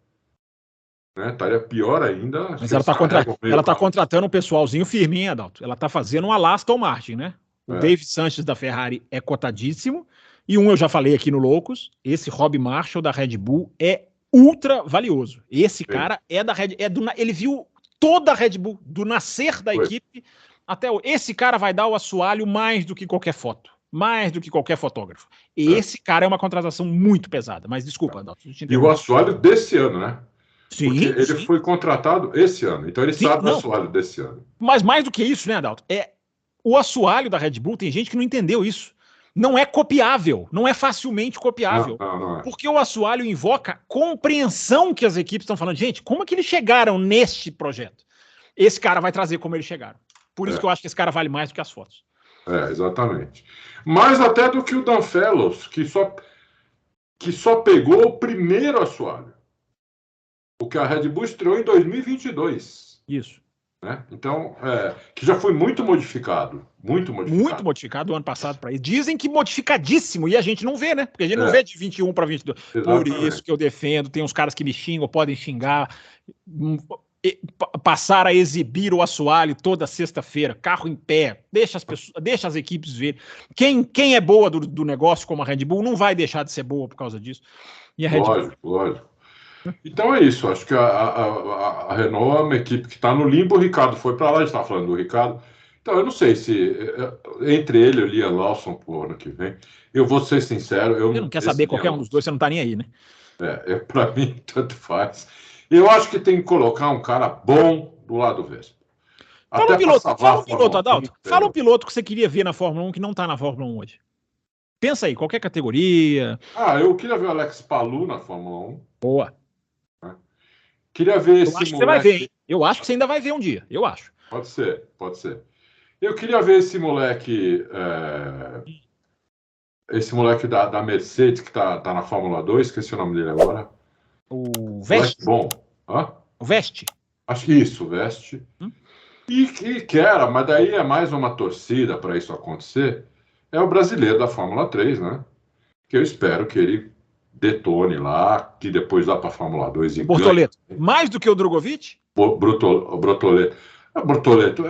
Né? Estaria pior ainda. Mas ela está contratando um pessoalzinho firme, hein, Adalto? Ela está fazendo uma Aston Martin, né? O David Sanches da Ferrari é cotadíssimo. E eu já falei aqui no Loucos, esse Rob Marshall da Red Bull é ultra valioso. Esse cara é da Red Bull, ele viu toda a Red Bull, do nascer da equipe até esse cara vai dar o assoalho mais do que qualquer foto, mais do que qualquer fotógrafo. E esse cara é uma contratação muito pesada, mas desculpa, Adalto. E o assoalho desse ano, né? Sim, porque ele foi contratado esse ano, então ele sabe do assoalho desse ano. Mas mais do que isso, né, Adalto? O assoalho da Red Bull, tem gente que não entendeu isso. Não é copiável, não é facilmente copiável. Não é. Porque o assoalho invoca compreensão que as equipes estão falando. Gente, como é que eles chegaram neste projeto? Esse cara vai trazer como eles chegaram. Por isso que eu acho que esse cara vale mais do que as fotos. Exatamente. Mais até do que o Dan Fellows, que só pegou o primeiro assoalho. O que a Red Bull estreou em 2022. Isso. Né? Então, que já foi muito modificado. Muito modificado o ano passado para isso. Dizem que modificadíssimo, e a gente não vê, né? Porque a gente não vê de 21 para 22. Exatamente. Por isso que eu defendo, tem uns caras que me xingam, podem xingar, passar a exibir o assoalho toda sexta-feira, carro em pé, deixa as equipes verem. Quem é boa do negócio, como a Red Bull, não vai deixar de ser boa por causa disso. E a Red Lógico. Então é isso, acho que a Renault é uma equipe que está no limbo. O Ricardo foi para lá, a gente está falando do Ricardo. Então eu não sei se entre ele e o Liam Lawson pro ano que vem, eu vou ser sincero. Você não quer saber qualquer um dos dois, você não está nem aí, né? Para mim, tanto faz. Eu acho que tem que colocar um cara bom do lado do Vespa. Fala um piloto, Adalto. Fala um piloto que você queria ver na Fórmula 1 que não está na Fórmula 1 hoje. Pensa aí, qualquer categoria. Eu queria ver o Alex Palou na Fórmula 1. Boa. Queria ver esse acho que moleque. você vai ver, hein? Eu acho que você ainda vai ver um dia, eu acho. Pode ser. Eu queria ver esse moleque da Mercedes que tá na Fórmula 2, esqueci o nome dele agora. O Moleque Veste. bom. Hã? O Veste. Acho que isso, o Veste. E quero, mas daí é mais uma torcida para isso acontecer. É o brasileiro da Fórmula 3, né? Que eu espero que ele detone lá, que depois vá para a Fórmula 2 e ganhe. Bortoleto. Mais do que o Drogovic? O Bortoleto. Bortoleto,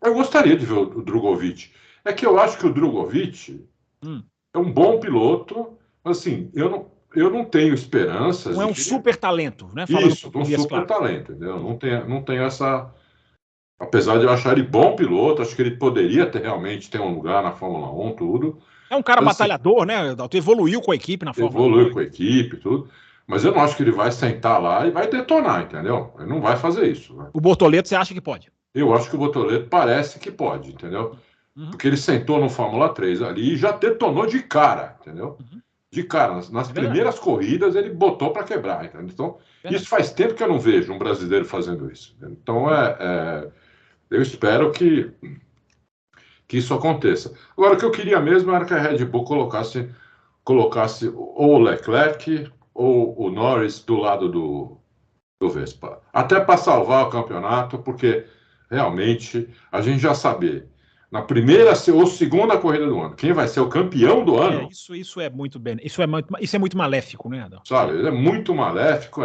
eu gostaria de ver o Drogovic. É que eu acho que o Drogovic é um bom piloto, mas assim, eu não tenho esperanças. Não é um super talento, né? Isso, um super talento, entendeu? Não tenho essa. Apesar de eu achar ele bom piloto, acho que ele poderia realmente ter um lugar na Fórmula 1, tudo. É um cara mas, batalhador, né? Evoluiu com a equipe na Fórmula 1. Evoluiu com a equipe, tudo. Mas eu não acho que ele vai sentar lá e vai detonar, entendeu? Ele não vai fazer isso. Né? O Bortoleto, você acha que pode? Eu acho que o Bortoleto parece que pode, entendeu? Porque ele sentou no Fórmula 3 ali e já detonou de cara, entendeu? De cara. Nas primeiras corridas ele botou para quebrar, entendeu? Então, isso faz tempo que eu não vejo um brasileiro fazendo isso. Entendeu? Então, eu espero que isso aconteça. Agora, o que eu queria mesmo era que a Red Bull colocasse ou o Leclerc ou o Norris do lado do Vespa. Até para salvar o campeonato, porque realmente a gente já sabe, na primeira ou segunda corrida do ano, quem vai ser o campeão do ano. Isso é muito bem. Isso é muito maléfico, né, Adão? Sabe, ele é muito maléfico,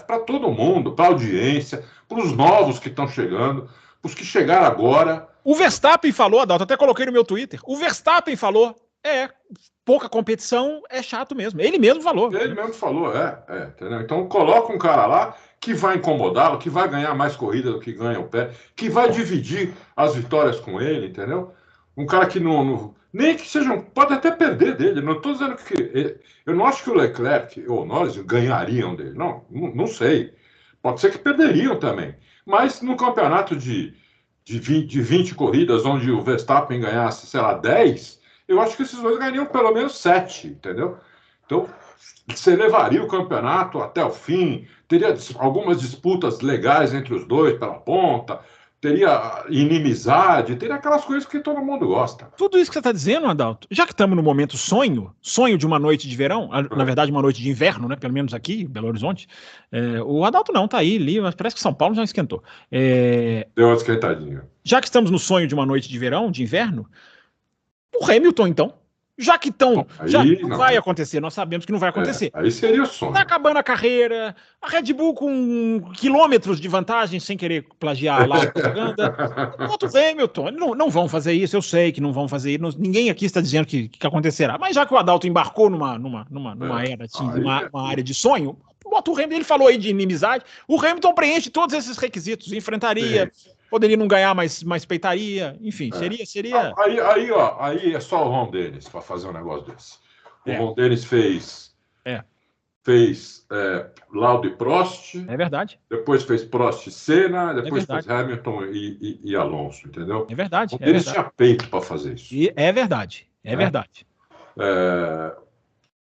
para todo mundo, para a audiência, para os novos que estão chegando, para os que chegaram agora. O Verstappen falou, Adalto, até coloquei no meu Twitter. O Verstappen falou: pouca competição é chato mesmo. Ele mesmo falou. Ele mesmo falou, entendeu? Então coloca um cara lá que vai incomodá-lo, que vai ganhar mais corrida do que ganha o pé, que vai dividir as vitórias com ele, entendeu? Um cara que nem que sejam, pode até perder dele. Não estou dizendo que eu não acho que o Leclerc ou o Norris ganhariam dele. Não sei. Pode ser que perderiam também. Mas no campeonato de 20 corridas, onde o Verstappen ganhasse, sei lá, 10, eu acho que esses dois ganhariam pelo menos 7, entendeu? Então, você levaria o campeonato até o fim, teria algumas disputas legais entre os dois pela ponta, teria inimizade, teria aquelas coisas que todo mundo gosta. Tudo isso que você está dizendo, Adalto, já que estamos no momento sonho de uma noite de verão, na verdade uma noite de inverno, né? Pelo menos aqui, em Belo Horizonte, o Adalto não, tá aí, mas parece que São Paulo já esquentou. Deu uma esquentadinha. Já que estamos no sonho de uma noite de verão, de inverno, o Hamilton, então, já que não vai acontecer, nós sabemos que não vai acontecer. Aí seria o sonho. Tá acabando a carreira, a Red Bull com quilômetros de vantagem, sem querer plagiar lá a propaganda. Bota o Hamilton, não vão fazer isso, eu sei que não vão fazer isso, ninguém aqui está dizendo que acontecerá, mas já que o Adalto embarcou numa era, assim, uma área de sonho, bota o Hamilton, ele falou aí de inimizade, o Hamilton preenche todos esses requisitos, enfrentaria... Poderia não ganhar, mas peitaria. Enfim, seria... Aí é só o Ron Dennis para fazer um negócio desse. O Ron Dennis fez Lauda e Prost. É verdade. Depois fez Prost e Senna. Depois fez Hamilton e Alonso, entendeu? É verdade. O Ron Dennis tinha peito para fazer isso. É verdade. É verdade.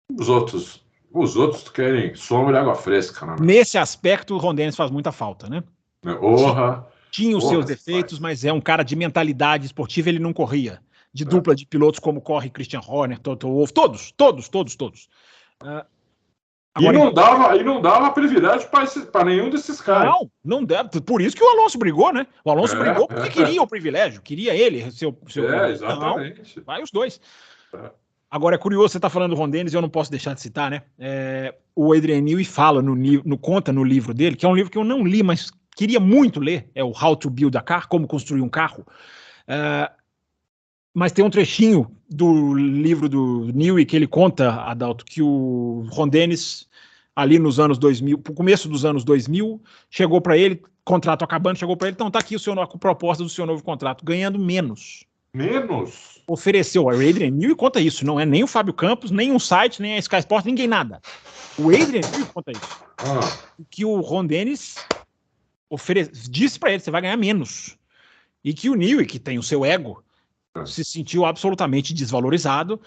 Os outros querem sombra e água fresca. Né? Nesse aspecto, o Ron Dennis faz muita falta, né? Tinha os seus defeitos, mas é um cara de mentalidade esportiva, ele não corria. De dupla de pilotos como corre Christian Horner, Toto Wolff, todos. Agora, não dava privilégio para nenhum desses caras. Não dava. Por isso que o Alonso brigou, né? O Alonso brigou porque queria o privilégio, queria ele. Exatamente. Não, vai os dois. Agora, é curioso, você está falando do Ron Dennis, eu não posso deixar de citar, né? O Adrian Newey fala, conta no livro dele, que é um livro que eu não li, mas queria muito ler, é o How to Build a Car, Como Construir um Carro. Mas tem um trechinho do livro do Newey que ele conta, Adalto, que o Ron Dennis, ali nos anos 2000, no começo dos anos 2000, chegou para ele, contrato acabando, chegou para ele, então tá aqui a proposta do seu novo contrato, ganhando menos. Menos? Ofereceu. O Adrian Newey conta isso, não é nem o Fábio Campos, nem um site, nem a Sky Sports, ninguém nada. O Adrian Newey conta isso. Que o Ron Dennis disse para ele, você vai ganhar menos. E que o Newey, que tem o seu ego, se sentiu absolutamente desvalorizado.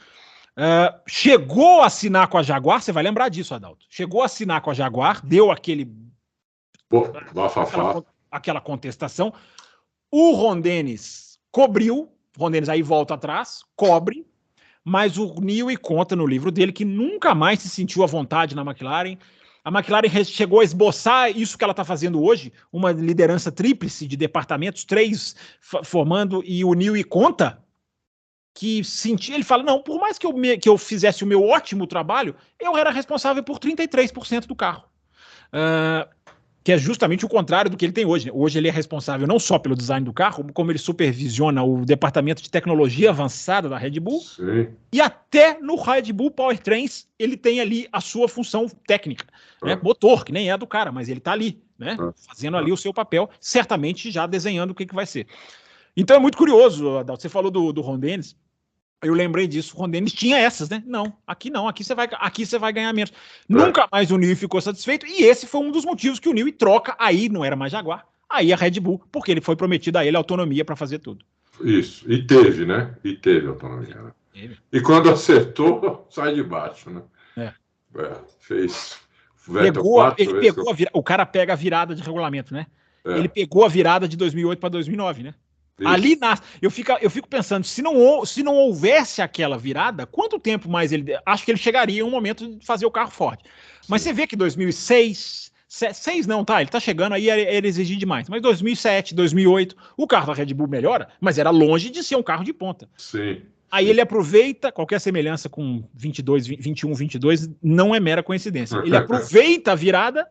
Chegou a assinar com a Jaguar, você vai lembrar disso, Adalto. Chegou a assinar com a Jaguar, deu aquele Bafafá. Aquela contestação. O Ron Dennis cobriu, o Ron Dennis aí volta atrás, cobre, mas o Newey conta no livro dele que nunca mais se sentiu à vontade na McLaren. A McLaren chegou a esboçar isso que ela está fazendo hoje, uma liderança tríplice de departamentos, 3 formando, e o Newey conta que sentia, ele fala, não, por mais que eu fizesse o meu ótimo trabalho, eu era responsável por 33% do carro. Que é justamente o contrário do que ele tem hoje. Hoje ele é responsável não só pelo design do carro, como ele supervisiona o departamento de tecnologia avançada da Red Bull. Sim. E até no Red Bull Powertrains ele tem ali a sua função técnica. Né? Motor, que nem é do cara, mas ele está ali, né? Fazendo ali o seu papel, certamente já desenhando o que vai ser. Então é muito curioso, Adalto. Você falou do Ron Dennis. Eu lembrei disso, o Ron Dennis tinha essas, né? Não, aqui você vai ganhar menos. Nunca mais o Newey ficou satisfeito, e esse foi um dos motivos que o Newey troca, aí não era mais Jaguar, aí a Red Bull, porque ele foi prometido a ele autonomia para fazer tudo. Isso, e teve, né? E teve autonomia, né? E quando acertou, sai de baixo, né? Fez. O cara pega a virada de regulamento, né? Ele pegou a virada de 2008 para 2009, né? Isso. Ali nasce. Eu fico pensando, se não houvesse aquela virada, quanto tempo mais ele. Acho que ele chegaria em um momento de fazer o carro forte. Mas você vê que 2006. 6 não, tá? Ele tá chegando aí, ele exigir demais. Mas 2007, 2008, o carro da Red Bull melhora, mas era longe de ser um carro de ponta. Sim. Aí ele aproveita, qualquer semelhança com 21, 22, não é mera coincidência. Ele aproveita a virada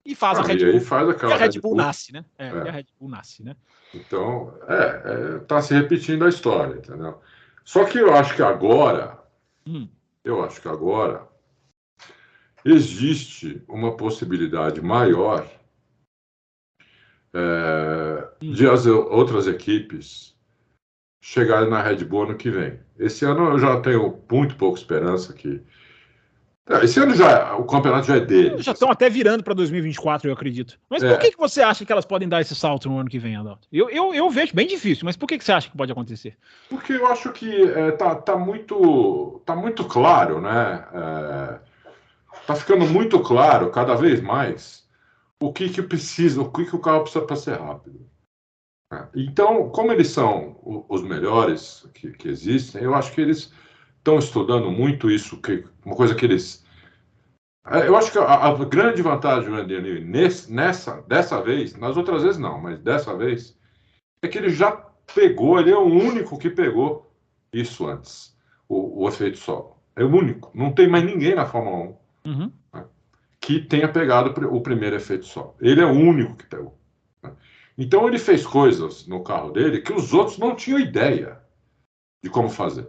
e faz a Red Bull. E a Red Bull nasce, né? E a Red Bull nasce, né? Então, tá se repetindo a história, entendeu? Só que eu acho que agora, existe uma possibilidade maior de as outras equipes chegarem na Red Bull ano que vem. Esse ano eu já tenho muito pouca esperança que... Esse ano o campeonato já é deles. Já estão até virando para 2024, eu acredito. Mas por que você acha que elas podem dar esse salto no ano que vem, Adalto? Eu vejo bem difícil, mas por que você acha que pode acontecer? Porque eu acho que tá muito claro, né? Tá ficando muito claro, cada vez mais, o que o carro precisa para ser rápido. Então, como eles são os melhores que existem, eu acho que eles estão estudando muito isso, uma coisa que eles... Eu acho que a grande vantagem do Randy Newey dessa vez, nas outras vezes não, mas dessa vez, é que ele já pegou, ele é o único que pegou isso antes, o efeito solo. É o único, não tem mais ninguém na Fórmula 1 que tenha pegado o primeiro efeito solo. Ele é o único que pegou. Então ele fez coisas no carro dele que os outros não tinham ideia de como fazer.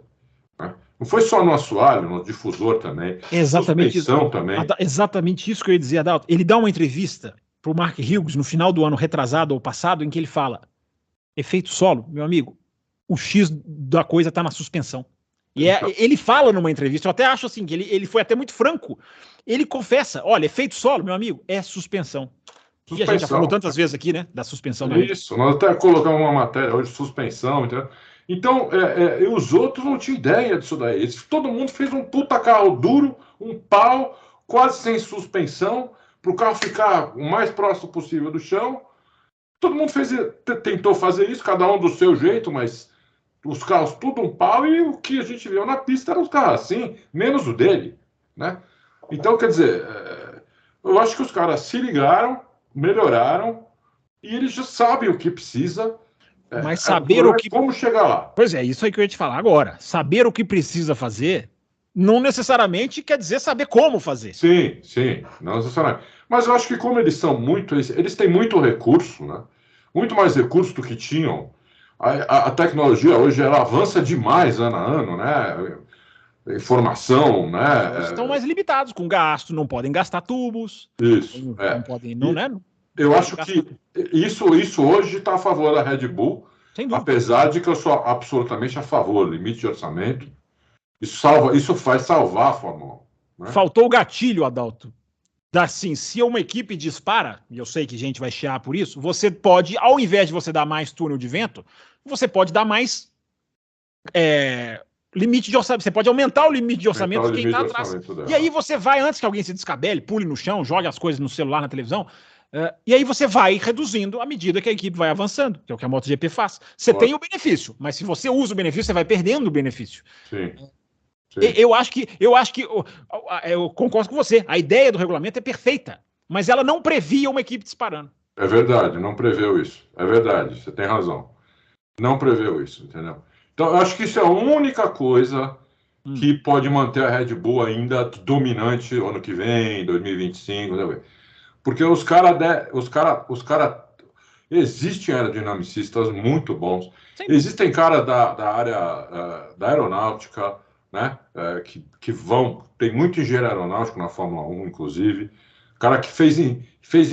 Não foi só no assoalho, no difusor também. Exatamente suspensão também. Exatamente isso que eu ia dizer, Adalto. Ele dá uma entrevista para o Mark Hughes no final do ano retrasado ou passado, em que ele fala: efeito solo, meu amigo, o X da coisa está na suspensão. E ele fala numa entrevista, eu até acho assim, que ele foi até muito franco. Ele confessa: olha, efeito solo, meu amigo, é suspensão. E a gente já falou tantas vezes aqui, né, da suspensão. Isso, nós até colocamos uma matéria hoje, suspensão, entendeu? Então, os outros não tinham ideia disso daí. Todo mundo fez um puta carro duro, um pau, quase sem suspensão, para o carro ficar o mais próximo possível do chão. Todo mundo tentou fazer isso, cada um do seu jeito, mas os carros tudo um pau, e o que a gente viu na pista eram os carros assim, menos o dele, né? Então, quer dizer, eu acho que os caras se ligaram, melhoraram, e eles já sabem o que precisa. Mas saber como chegar lá. Pois é, isso aí que eu ia te falar agora. Saber o que precisa fazer não necessariamente quer dizer saber como fazer. Sim, não necessariamente. Mas eu acho que como eles têm muito recurso, né? Muito mais recurso do que tinham. A tecnologia hoje ela avança demais ano a ano, né? Informação, né? Eles estão mais limitados com gasto, não podem gastar tubos. Isso. Não podem, não, né? Eu acho que isso hoje está a favor da Red Bull, apesar de que eu sou absolutamente a favor do limite de orçamento. Isso faz salvar a Fórmula 1. Né? Faltou o gatilho, Adalto. Assim, se uma equipe dispara, e eu sei que a gente vai chiar por isso, você pode, ao invés de você dar mais túnel de vento, você pode dar mais limite de orçamento. Você pode aumentar o limite de orçamento de quem está atrás. E aí você vai, antes que alguém se descabele, pule no chão, jogue as coisas no celular, na televisão, e aí você vai reduzindo à medida que a equipe vai avançando, que é o que a MotoGP faz. Você tem o benefício, mas se você usa o benefício, você vai perdendo o benefício. Sim. Eu acho que eu concordo com você. A ideia do regulamento é perfeita, mas ela não previa uma equipe disparando. É verdade, não preveu isso. É verdade, você tem razão. Não preveu isso, entendeu? Então, eu acho que isso é a única coisa que pode manter a Red Bull ainda dominante ano que vem, 2025, né? Porque os caras existem aerodinamicistas muito bons. Sim. Existem caras da área da aeronáutica, né? Que tem muito engenheiro aeronáutico na Fórmula 1, inclusive. Cara que fez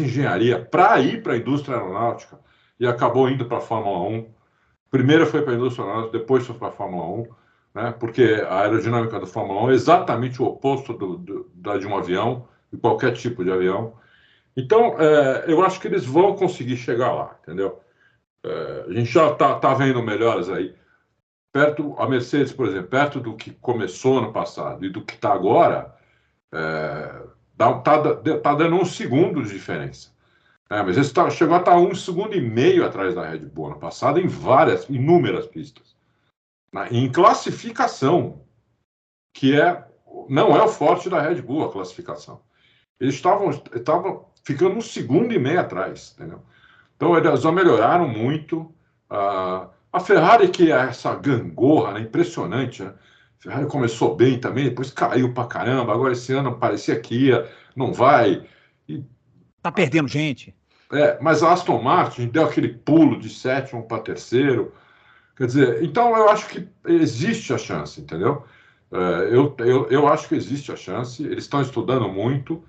engenharia para ir para a indústria aeronáutica e acabou indo para a Fórmula 1. Primeiro foi para a indústria aeronáutica, depois foi para a Fórmula 1, né? Porque a aerodinâmica da Fórmula 1 é exatamente o oposto da de um avião, de qualquer tipo de avião. Então, eu acho que eles vão conseguir chegar lá, entendeu? A gente já tá vendo melhores aí. A Mercedes, por exemplo, perto do que começou no passado e do que está agora, tá dando 1 segundo de diferença. Mas esse chegou a estar 1,5 segundos atrás da Red Bull ano passado em inúmeras pistas. Em classificação, que não é o forte da Red Bull, a classificação. Eles estavam ficando 1,5 segundos atrás, entendeu? Então, eles já melhoraram muito. A Ferrari, que é essa gangorra, né? Impressionante, né? A Ferrari começou bem também, depois caiu pra caramba. Agora, esse ano, parecia que não vai. Tá perdendo gente. Mas a Aston Martin deu aquele pulo de 7º para 3º. Quer dizer, então eu acho que existe a chance, entendeu? Eu acho que existe a chance. Eles estão estudando muito,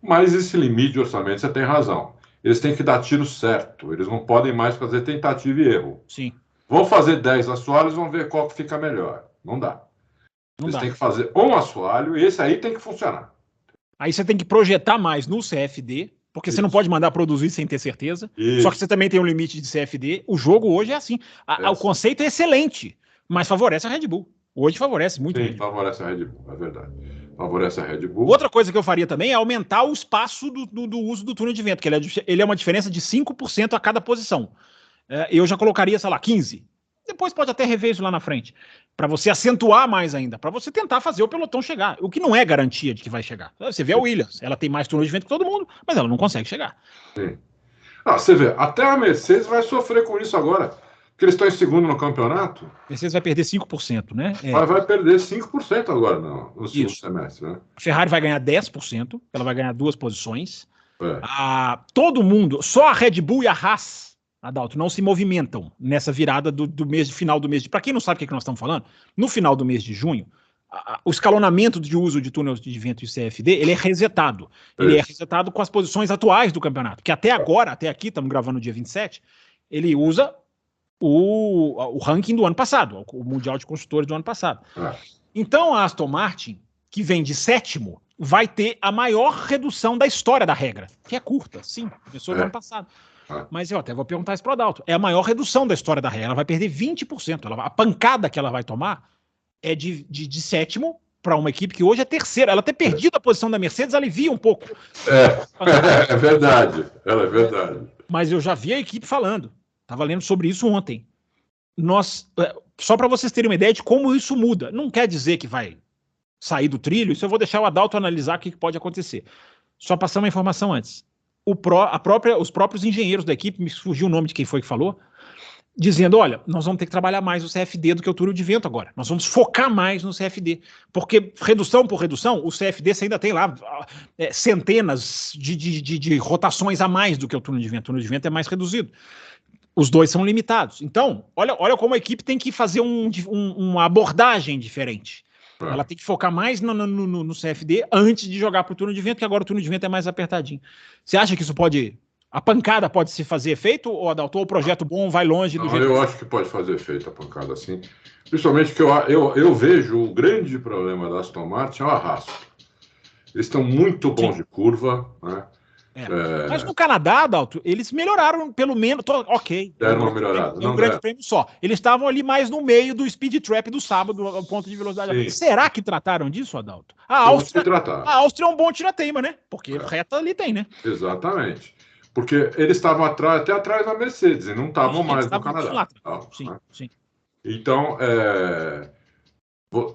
mas esse limite de orçamento, você tem razão. Eles têm que dar tiro certo. Eles não podem mais fazer tentativa e erro. Sim. Vão fazer 10 assoalhos, vão ver qual que fica melhor. Não dá. Eles têm que fazer um assoalho e esse aí tem que funcionar. Aí você tem que projetar mais no CFD, porque você não pode mandar produzir sem ter certeza. Isso. Só que você também tem um limite de CFD. O jogo hoje é assim. O conceito é excelente, mas favorece a Red Bull. Hoje favorece muito. Sim, favorece a Red Bull, é verdade. Favorece a Red Bull. Outra coisa que eu faria também é aumentar o espaço do uso do túnel de vento, que ele é uma diferença de 5% a cada posição. Eu já colocaria, sei lá, 15%. Depois pode até rever isso lá na frente, para você acentuar mais ainda, para você tentar fazer o pelotão chegar, o que não é garantia de que vai chegar. Você vê a Williams, ela tem mais túnel de vento que todo mundo, mas ela não consegue chegar. Sim. Você vê, até a Mercedes vai sofrer com isso agora, porque eles estão em segundo no campeonato. A Mercedes vai perder 5%, né? Vai perder 5% agora no segundo semestre, né? A Ferrari vai ganhar 10%, ela vai ganhar 2 posições. Todo mundo, só a Red Bull e a Haas, Adalto, não se movimentam nessa virada do final do mês de... Para quem não sabe o que nós estamos falando, no final do mês de junho, o escalonamento de uso de túneis de vento e CFD, ele é resetado. Ele é resetado com as posições atuais do campeonato, que até agora, até aqui, estamos gravando no dia 27, ele usa o ranking do ano passado, o Mundial de Construtores do ano passado. Então, a Aston Martin, que vem de 7º, vai ter a maior redução da história da regra, que é curta, sim, começou no ano passado. Mas eu até vou perguntar isso para o Adalto. É a maior redução da história da regra. Ela vai perder 20%. A pancada que ela vai tomar é de 7º para uma equipe que hoje é 3ª. Ela ter perdido a posição da Mercedes alivia um pouco. É verdade. Ela é verdade. Mas eu já vi a equipe falando. Estava lendo sobre isso ontem. Só para vocês terem uma ideia de como isso muda. Não quer dizer que vai sair do trilho. Isso eu vou deixar o Adalto analisar o que pode acontecer. Só passar uma informação antes. Os próprios engenheiros da equipe, me fugiu o nome de quem foi que falou, dizendo, olha, nós vamos ter que trabalhar mais o CFD do que o túnel de vento agora. Nós vamos focar mais no CFD. Porque redução por redução, o CFD você ainda tem lá centenas de rotações a mais do que o túnel de vento. O túnel de vento é mais reduzido. Os dois são limitados. Então, olha como a equipe tem que fazer uma abordagem diferente. Ela tem que focar mais no CFD antes de jogar para o túnel de vento, que agora o túnel de vento é mais apertadinho. Você acha que isso a pancada pode se fazer efeito, ou Adalto, ou o projeto bom vai longe do jeito? Eu acho que pode fazer efeito a pancada assim. Principalmente que eu vejo o grande problema da Aston Martin é o arrasto. Eles estão muito bons de curva, né? Mas no Canadá, Adalto, eles melhoraram pelo menos. Ok. Deram uma melhorada. Um grande prêmio só. Eles estavam ali mais no meio do speed trap do sábado, ao ponto de velocidade. Sim. Será que trataram disso, Adalto? A Áustria é um bom tirateima, né? Porque reta ali tem, né? Exatamente. Porque eles estavam até atrás da Mercedes e não estavam mais no Canadá. Sim, né? Sim. Então,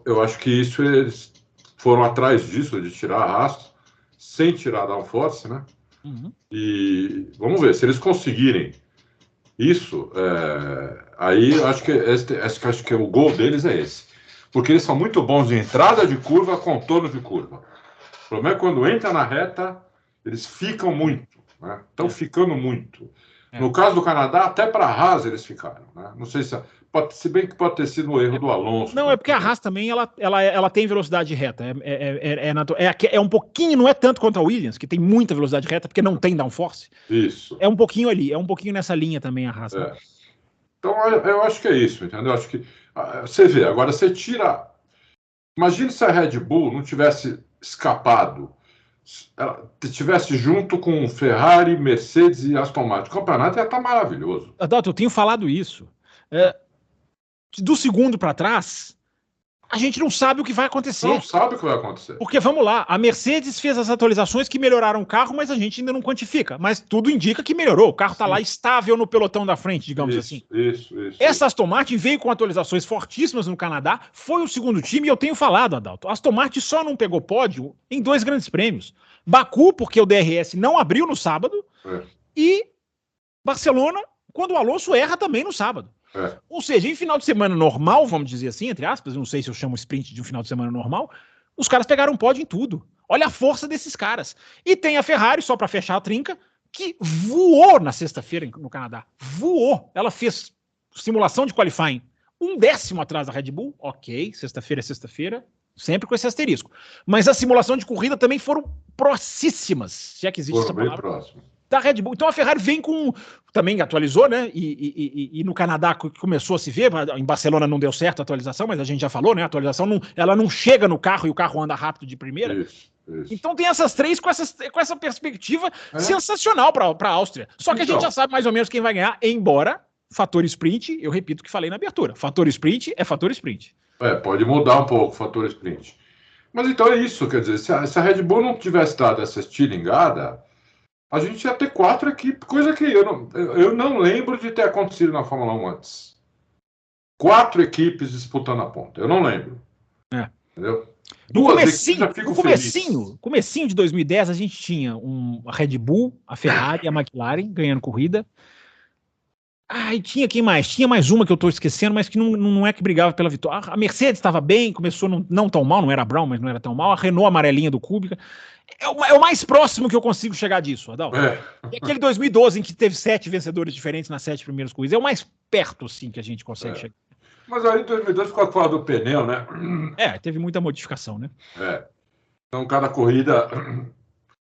eu acho que isso eles foram atrás disso, de tirar arrasto, sem tirar a downforce, né? Uhum. E vamos ver, se eles conseguirem isso, aí eu acho que o gol deles é esse. Porque eles são muito bons de entrada de curva, contorno de curva. O problema é quando entra na reta, eles ficam muito, né? Estão ficando muito. No caso do Canadá, até para a Haas eles ficaram, né? Não sei se bem que pode ter sido um erro do Alonso. Não, é porque a Haas também ela tem velocidade reta. É um pouquinho, não é tanto quanto a Williams, que tem muita velocidade reta, porque não tem downforce. Isso. É um pouquinho ali, é um pouquinho nessa linha também a Haas. Né? Então, eu acho que é isso, entendeu? Eu acho que você vê, agora você tira. Imagine se a Red Bull não tivesse escapado, ela estivesse junto com Ferrari, Mercedes e Aston Martin. O campeonato ia estar maravilhoso. Adalto, eu tenho falado isso. Do segundo para trás, a gente não sabe o que vai acontecer. Não sabe o que vai acontecer. Porque, vamos lá, a Mercedes fez as atualizações que melhoraram o carro, mas a gente ainda não quantifica. Mas tudo indica que melhorou. O carro está lá estável no pelotão da frente, digamos assim. Isso. Essa Aston Martin veio com atualizações fortíssimas no Canadá, foi o segundo time, e eu tenho falado, Adalto, a Aston Martin só não pegou pódio em 2 grandes prêmios. Baku, porque o DRS não abriu no sábado, e Barcelona, quando o Alonso erra também no sábado. Ou seja, em final de semana normal, vamos dizer assim, entre aspas, não sei se eu chamo sprint de um final de semana normal, os caras pegaram pódio em tudo. Olha a força desses caras. E tem a Ferrari, só para fechar a trinca, que voou na sexta-feira no Canadá. Voou. Ela fez simulação de qualifying 1/10 atrás da Red Bull. Ok, sexta-feira é sexta-feira, sempre com esse asterisco. Mas a simulação de corrida também foram próximas, se é que existe essa palavra. Próximo. Da Red Bull. Então a Ferrari vem com... Também atualizou, né? E no Canadá começou a se ver. Em Barcelona não deu certo a atualização, mas a gente já falou, né? A atualização ela não chega no carro e o carro anda rápido de primeira. Isso. Então tem essas três com essa perspectiva sensacional para a Áustria. Só que a gente já sabe mais ou menos quem vai ganhar, embora fator sprint, eu repito o que falei na abertura. Fator sprint é fator sprint. Pode mudar um pouco o fator sprint. Mas então é isso, quer dizer, se a Red Bull não tivesse dado essa estilingada, a gente ia ter 4 equipes, coisa que eu não lembro de ter acontecido na Fórmula 1 antes. 4 equipes disputando a ponta, eu não lembro. Entendeu? Comecinho de 2010, a gente tinha a Red Bull, a Ferrari e a McLaren ganhando corrida. E tinha quem mais? Tinha mais uma que eu estou esquecendo, mas que não é que brigava pela vitória. A Mercedes estava bem, começou não tão mal, não era Brown, mas não era tão mal. A Renault amarelinha do Kubica. É o mais próximo que eu consigo chegar disso, Adalto. E aquele 2012 em que teve 7 vencedores diferentes nas 7 primeiras corridas. É o mais perto, assim, que a gente consegue chegar. Mas aí em 2012 ficou a fala do pneu, né? Teve muita modificação, né? Então, cada corrida...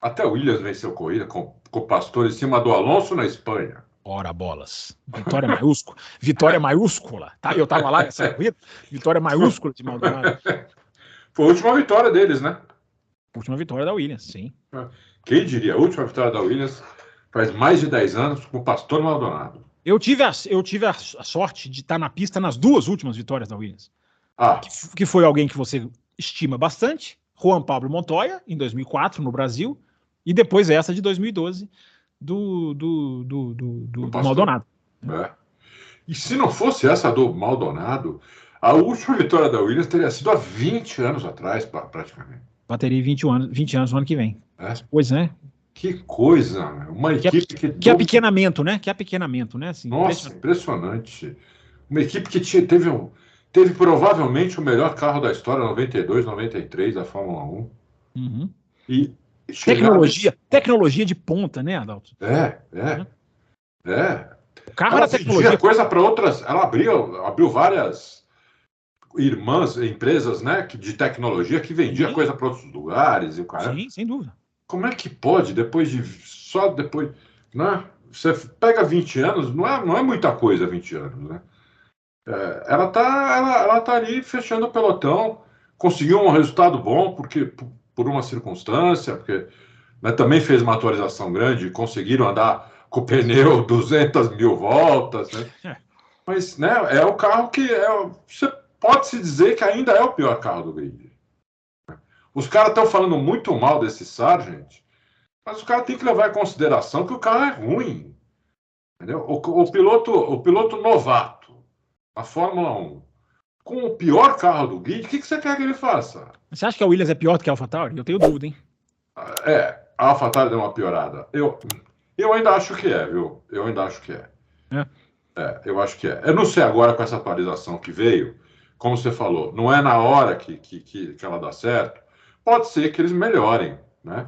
Até o Williams venceu corrida com o Pastor em cima do Alonso na Espanha. Ora bolas. Vitória maiúscula. Tá? Eu tava lá nessa corrida. Vitória maiúscula de Maldonado. Foi a última vitória deles, né? Última vitória da Williams, sim. Quem diria? A última vitória da Williams faz mais de 10 anos com o Pastor Maldonado. Eu tive a sorte de estar na pista nas 2 últimas vitórias da Williams. Que foi alguém que você estima bastante, Juan Pablo Montoya, em 2004, no Brasil, e depois essa de 2012, do Maldonado. E se não fosse essa do Maldonado, a última vitória da Williams teria sido há 20 anos atrás, praticamente. Bateria 20 anos no ano que vem. Pois, né? Que coisa, uma equipe que é pequenamento, né? Assim, nossa, impressionante. Uma equipe que teve provavelmente o melhor carro da história, 92, 93, da Fórmula 1. Uhum. E tecnologia de ponta, né, Adalto? O carro era tecnologia. Coisa para outras. Ela abriu várias empresas, né, de tecnologia que vendia coisa para outros lugares e o cara. Sim, sem dúvida. Como é que pode só depois, né? Você pega 20 anos, não é muita coisa 20 anos, né? Ela tá ali fechando o pelotão, conseguiu um resultado bom porque por uma circunstância, porque né, também fez uma atualização grande, conseguiram andar com o pneu 200 mil voltas, né? Mas, né, é o carro que você pode-se dizer que ainda é o pior carro do grid. Os caras estão falando muito mal desse Sargent, mas os caras têm que levar em consideração que o carro é ruim. Entendeu? O piloto novato, a Fórmula 1, com o pior carro do grid, o que você quer que ele faça? Você acha que a Williams é pior do que a AlphaTauri? Eu tenho dúvida, hein? A AlphaTauri deu uma piorada. Eu ainda acho que é, viu? Eu ainda acho que é. Eu acho que é. Eu não sei agora com essa atualização que veio, como você falou, não é na hora que ela dá certo. Pode ser que eles melhorem, né?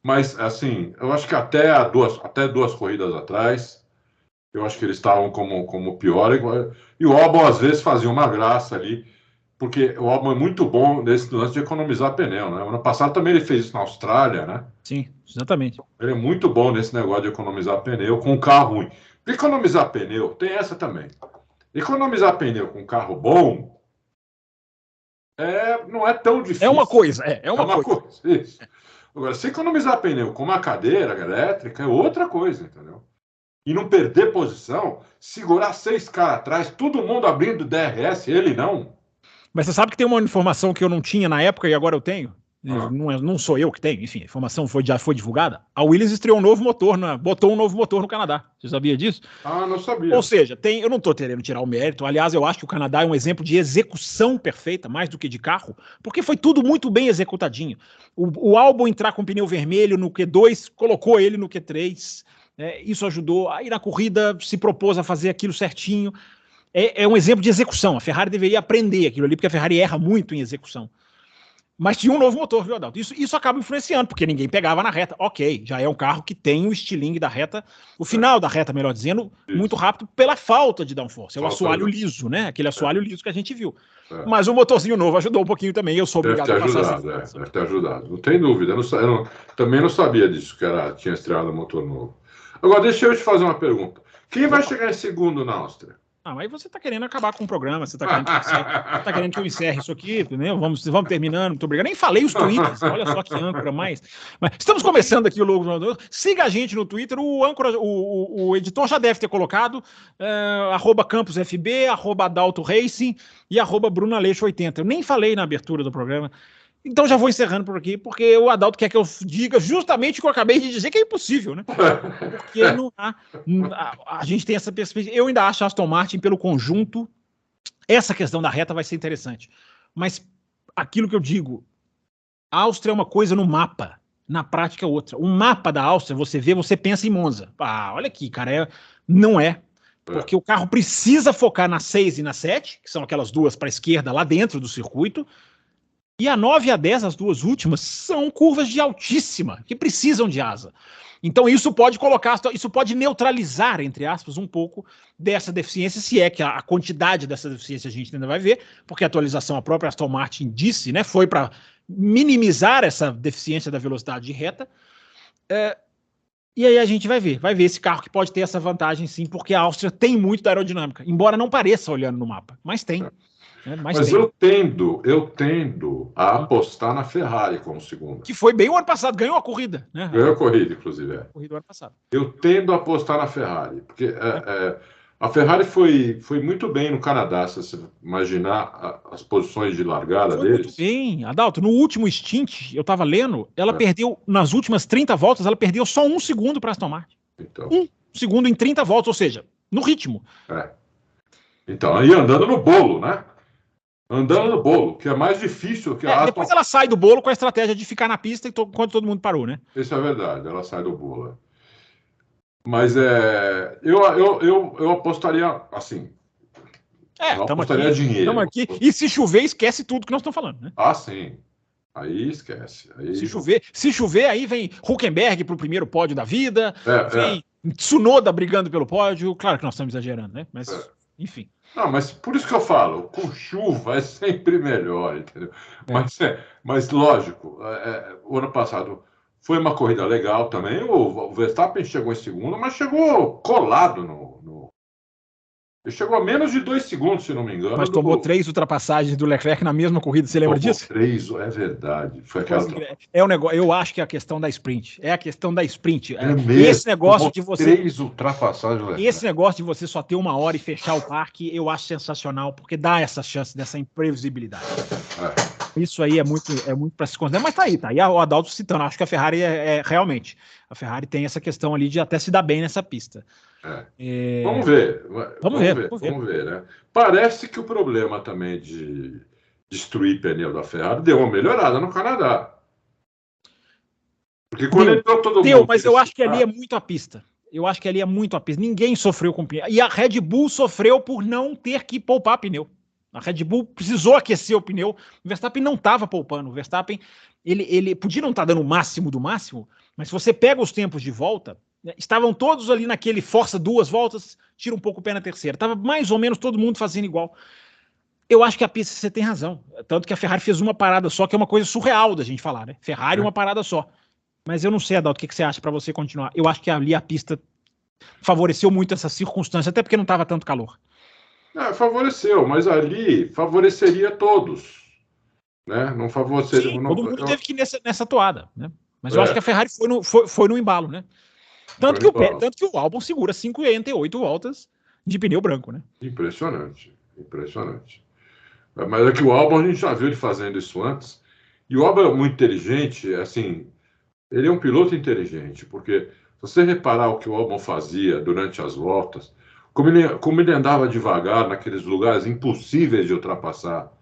Mas, assim, eu acho que até duas corridas atrás, eu acho que eles estavam como pior. E o Albon, às vezes, fazia uma graça ali, porque o Albon é muito bom nesse lance de economizar pneu, né? Ano passado também ele fez isso na Austrália, né? Sim, exatamente. Ele é muito bom nesse negócio de economizar pneu com um carro ruim. Economizar pneu, tem essa também. Economizar pneu com um carro bom não é tão difícil. É uma coisa, é uma coisa. Isso. Agora, se economizar pneu com uma cadeira elétrica é outra coisa, entendeu? E não perder posição, segurar 6 caras atrás, todo mundo abrindo DRS, ele não. Mas você sabe que tem uma informação que eu não tinha na época e agora eu tenho? Não sou eu que tenho, enfim, a informação já foi divulgada. A Williams estreou um novo motor, botou um novo motor no Canadá. Você sabia disso? Não sabia. Ou seja, eu não estou querendo tirar o mérito. Aliás, eu acho que o Canadá é um exemplo de execução perfeita, mais do que de carro, porque foi tudo muito bem executadinho. O Albon entrar com pneu vermelho no Q2, colocou ele no Q3. Isso ajudou. Aí na corrida se propôs a fazer aquilo certinho. É um exemplo de execução. A Ferrari deveria aprender aquilo ali, porque a Ferrari erra muito em execução. Mas tinha um novo motor, viu, Adalto? Isso acaba influenciando, porque ninguém pegava na reta. Ok, já é um carro que tem o estilingue da reta, o final da reta, melhor dizendo, muito rápido pela falta de downforce. É o assoalho liso, né? Aquele assoalho liso que a gente viu. Mas o motorzinho novo ajudou um pouquinho também, eu sou obrigado a passar deve ter ajudado. Não tem dúvida. Eu também não sabia disso, que tinha estreado um motor novo. Agora, deixa eu te fazer uma pergunta. Quem vai chegar em segundo na Áustria? Aí você está querendo acabar com o programa, você está querendo que eu encerre isso aqui, entendeu? Vamos terminando, muito obrigado. Nem falei os tweets, olha só que âncora mais. Mas estamos começando aqui o Logo. Siga a gente no Twitter, o editor já deve ter colocado, @campusfb, @adaltoracing e @brunaleixo80. Eu nem falei na abertura do programa. Então já vou encerrando por aqui, porque o Adalto quer que eu diga justamente o que eu acabei de dizer, que é impossível, né? Porque a gente tem essa perspectiva. Eu ainda acho a Aston Martin, pelo conjunto, essa questão da reta vai ser interessante. Mas aquilo que eu digo, a Áustria é uma coisa no mapa, na prática é outra. O mapa da Áustria, você vê, você pensa em Monza. Olha aqui, cara, não é. Porque o carro precisa focar na 6 e na 7, que são aquelas duas para a esquerda lá dentro do circuito. E a 9 e a 10, as duas últimas, são curvas de altíssima, que precisam de asa. Então isso pode neutralizar, entre aspas, um pouco dessa deficiência, se é que a quantidade dessa deficiência a gente ainda vai ver, porque a atualização, a própria Aston Martin disse, né, foi para minimizar essa deficiência da velocidade de reta. E aí a gente vai ver esse carro que pode ter essa vantagem sim, porque a Áustria tem muito da aerodinâmica, embora não pareça olhando no mapa, mas tem. Mas eu tendo a apostar na Ferrari como segundo. Que foi bem o ano passado, ganhou a corrida, né? Ganhou a corrida, inclusive. Corrida do ano passado. Eu tendo a apostar na Ferrari, porque a Ferrari foi muito bem no Canadá, se você imaginar as posições de largada deles. Muito bem, Adalto, no último stint, eu estava lendo, ela perdeu, nas últimas 30 voltas, ela perdeu só 1 segundo para a Aston Martin. Então. 1 segundo em 30 voltas, ou seja, no ritmo. Então, aí andando no bolo, né? Andando no bolo, que é mais difícil que a depois ela sai do bolo com a estratégia de ficar na pista enquanto todo mundo parou, né? Isso é verdade, ela sai do bolo. Mas eu apostaria assim. Eu apostaria dinheiro. Aqui, e se chover, esquece tudo que nós estamos falando, né? Sim. Aí esquece. Se chover, aí vem Hülkenberg para o primeiro pódio da vida, vem Tsunoda brigando pelo pódio. Claro que nós estamos exagerando, né? Mas, enfim. Não, mas por isso que eu falo, com chuva é sempre melhor, entendeu? Mas lógico, o ano passado foi uma corrida legal também. O Verstappen chegou em segundo, mas chegou colado Ele chegou a menos de 2 segundos, se não me engano. Mas tomou 3 ultrapassagens do Leclerc na mesma corrida, você lembra disso? 3, é verdade. Foi aquela... É um negócio, eu acho que é a questão da sprint. É a questão da sprint. É mesmo. Esse negócio de você. 3 ultrapassagens do Leclerc. Esse negócio de você só ter 1 hora e fechar o parque, eu acho sensacional, porque dá essa chance dessa imprevisibilidade. Isso aí é muito para se considerar. Mas tá aí. O Adalto citando. Acho que a Ferrari realmente. A Ferrari tem essa questão ali de até se dar bem nessa pista. Vamos ver. Vamos ver, né? Parece que o problema também de destruir pneu da Ferrari deu uma melhorada no Canadá. Porque quando entrou todo mundo... Mas eu acho que ali é muito a pista. Ninguém sofreu com pneu. E a Red Bull sofreu por não ter que poupar pneu. A Red Bull precisou aquecer o pneu. O Verstappen não estava poupando. O Verstappen, ele podia não estar dando o máximo do máximo, mas se você pega os tempos de volta, estavam todos ali naquele força 2 voltas, tira um pouco o pé na terceira. Estava mais ou menos todo mundo fazendo igual. Eu acho que a pista, você tem razão. Tanto que a Ferrari fez uma parada só, que é uma coisa surreal da gente falar, né? Ferrari uma parada só. Mas eu não sei, Adalto, o que você acha para você continuar? Eu acho que ali a pista favoreceu muito essa circunstância, até porque não estava tanto calor. Favoreceu, mas ali favoreceria todos. Né? Não favoreceu. Sim, todo mundo teve que ir nessa toada, né? Mas eu acho que a Ferrari foi no embalo, né? Tanto que o Albon segura 58 voltas de pneu branco, né? Impressionante. Mas é que o Albon, a gente já viu ele fazendo isso antes. E o Albon é muito inteligente, assim, ele é um piloto inteligente, porque se você reparar o que o Albon fazia durante as voltas, como ele andava devagar naqueles lugares impossíveis de ultrapassar,